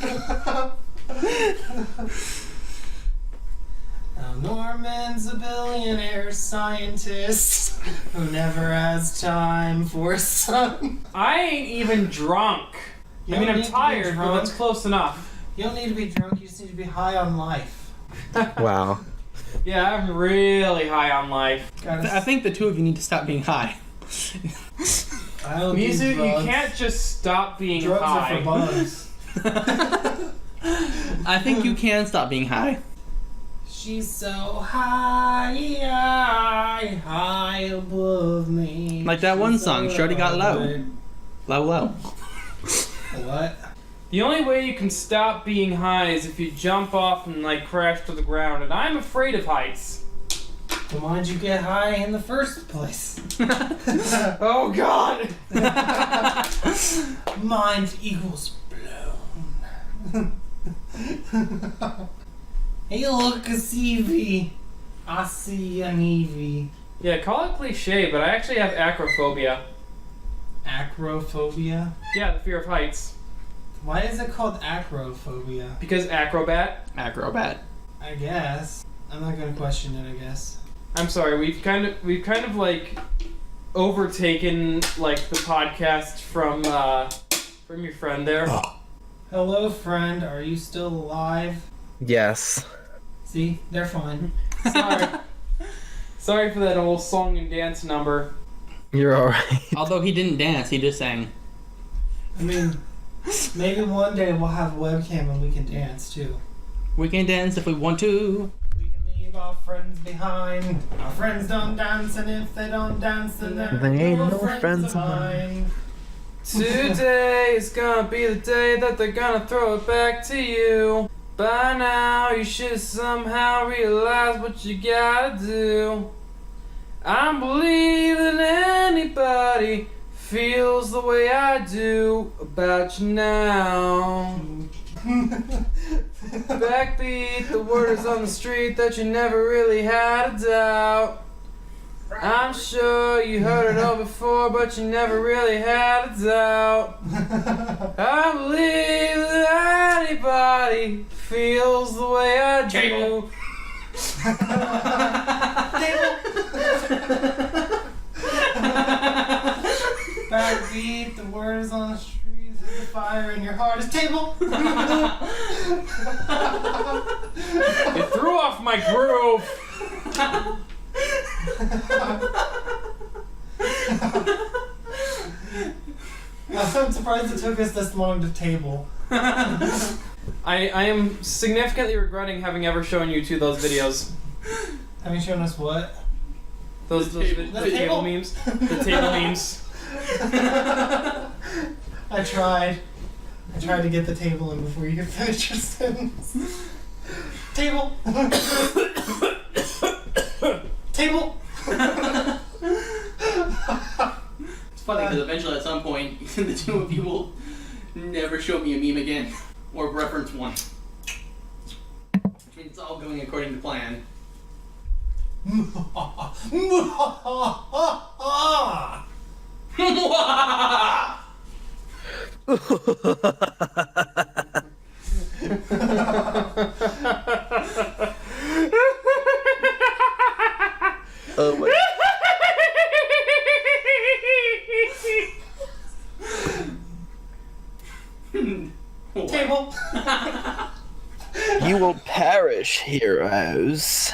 Now Norman's a billionaire scientist who never has time for his son. I ain't even drunk. You I mean, don't I'm need to be tired, but drunk. that's close enough. You don't need to be drunk, you just need to be high on life. Wow. Yeah, I'm really high on life. I think the two of you need to stop being high. I don't do Mizu, drugs. you can't just stop being Drugs high. are for bugs. I think you can stop being high. She's so high, high above me. Like that one song, Shorty Got Low. Low. What? The only way you can stop being high is if you jump off and like crash to the ground, and I'm afraid of heights. Then why'd you get high in the first place? Oh God! Mind equals blown. Hey look, a CV. I see an Eevee. Yeah, call it cliche, but I actually have acrophobia. Acrophobia? Yeah, the fear of heights. Why is it called acrophobia? Because acrobat. Acrobat. I guess. I'm not gonna question it, I guess. I'm sorry, we've kind of like overtaken like the podcast from your friend there. Hello, friend. Are you still alive? Yes. See? They're fine. Sorry for that whole song and dance number. You're alright. Although he didn't dance, he just sang. I mean, maybe one day we'll have a webcam and we can dance too. We can dance if we want to. We can leave our friends behind. Our friends don't dance, and if they don't dance, then They ain't no friends friends of of mine. Today is gonna be the day that they're gonna throw it back to you. By now, you should somehow realize what you gotta do. I don't believe that anybody feels the way I do about you now. Backbeat, the word is on the street that you never really had a doubt. I'm sure you heard it all before, but you never really had a doubt. I believe that anybody feels the way I do. Backbeat, the word is on the streets, there's a fire in your heart is table. It threw off my groove. I'm surprised it took us this long to table. I am significantly regretting having ever shown you two those videos. Have you shown us what? Those The table table? memes. The table memes. I tried to get the table in before you could finish your sentence. Table! Table! It's funny because eventually at some point the two of you will never show me a meme again or reference one. Which means it's all going according to plan. Oh my. Table! You will perish, heroes. Is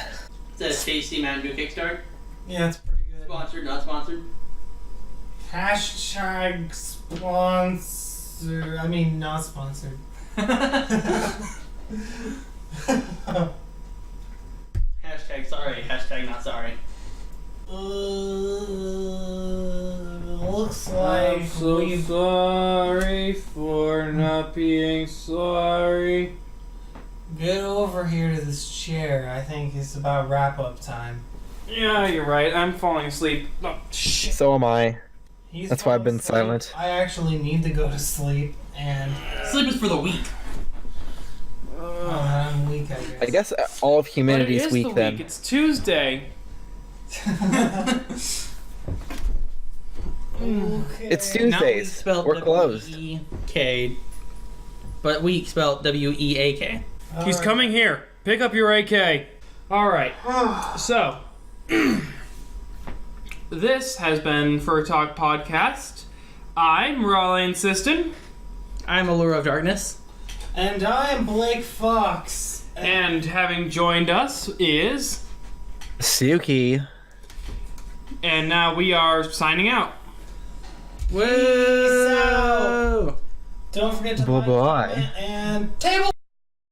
that a tasty Mountain Dew Kickstart? Yeah, it's pretty good. Sponsored, not sponsored? Hashtag sponsor. I mean, not sponsored. Hashtag sorry, hashtag not sorry. Looks like I'm so we've. sorry for not being sorry. Get over here to this chair. I think it's about wrap up time. Yeah, you're right. I'm falling asleep. Oh, shit. So am I. He's That's why I've been falling asleep. silent. I actually need to go to sleep, and Sleep is for the weak. I'm weak, I guess. I guess all of But it humanity's is weak the then. week. It's Tuesday. Okay. It's Not weak Tuesdays. spelled We're closed. W-E-K, but weak spelled W-E-A-K. He's coming here. Pick up your AK. All right. So, this has been Fur Talk Podcast. I'm Ralleign Siston, I'm Allure of Darkness. And I am Blake Foxx. and having joined us is, Suki. and now we are signing out. Peace out. Don't forget to Bye-bye. like, comment, and table.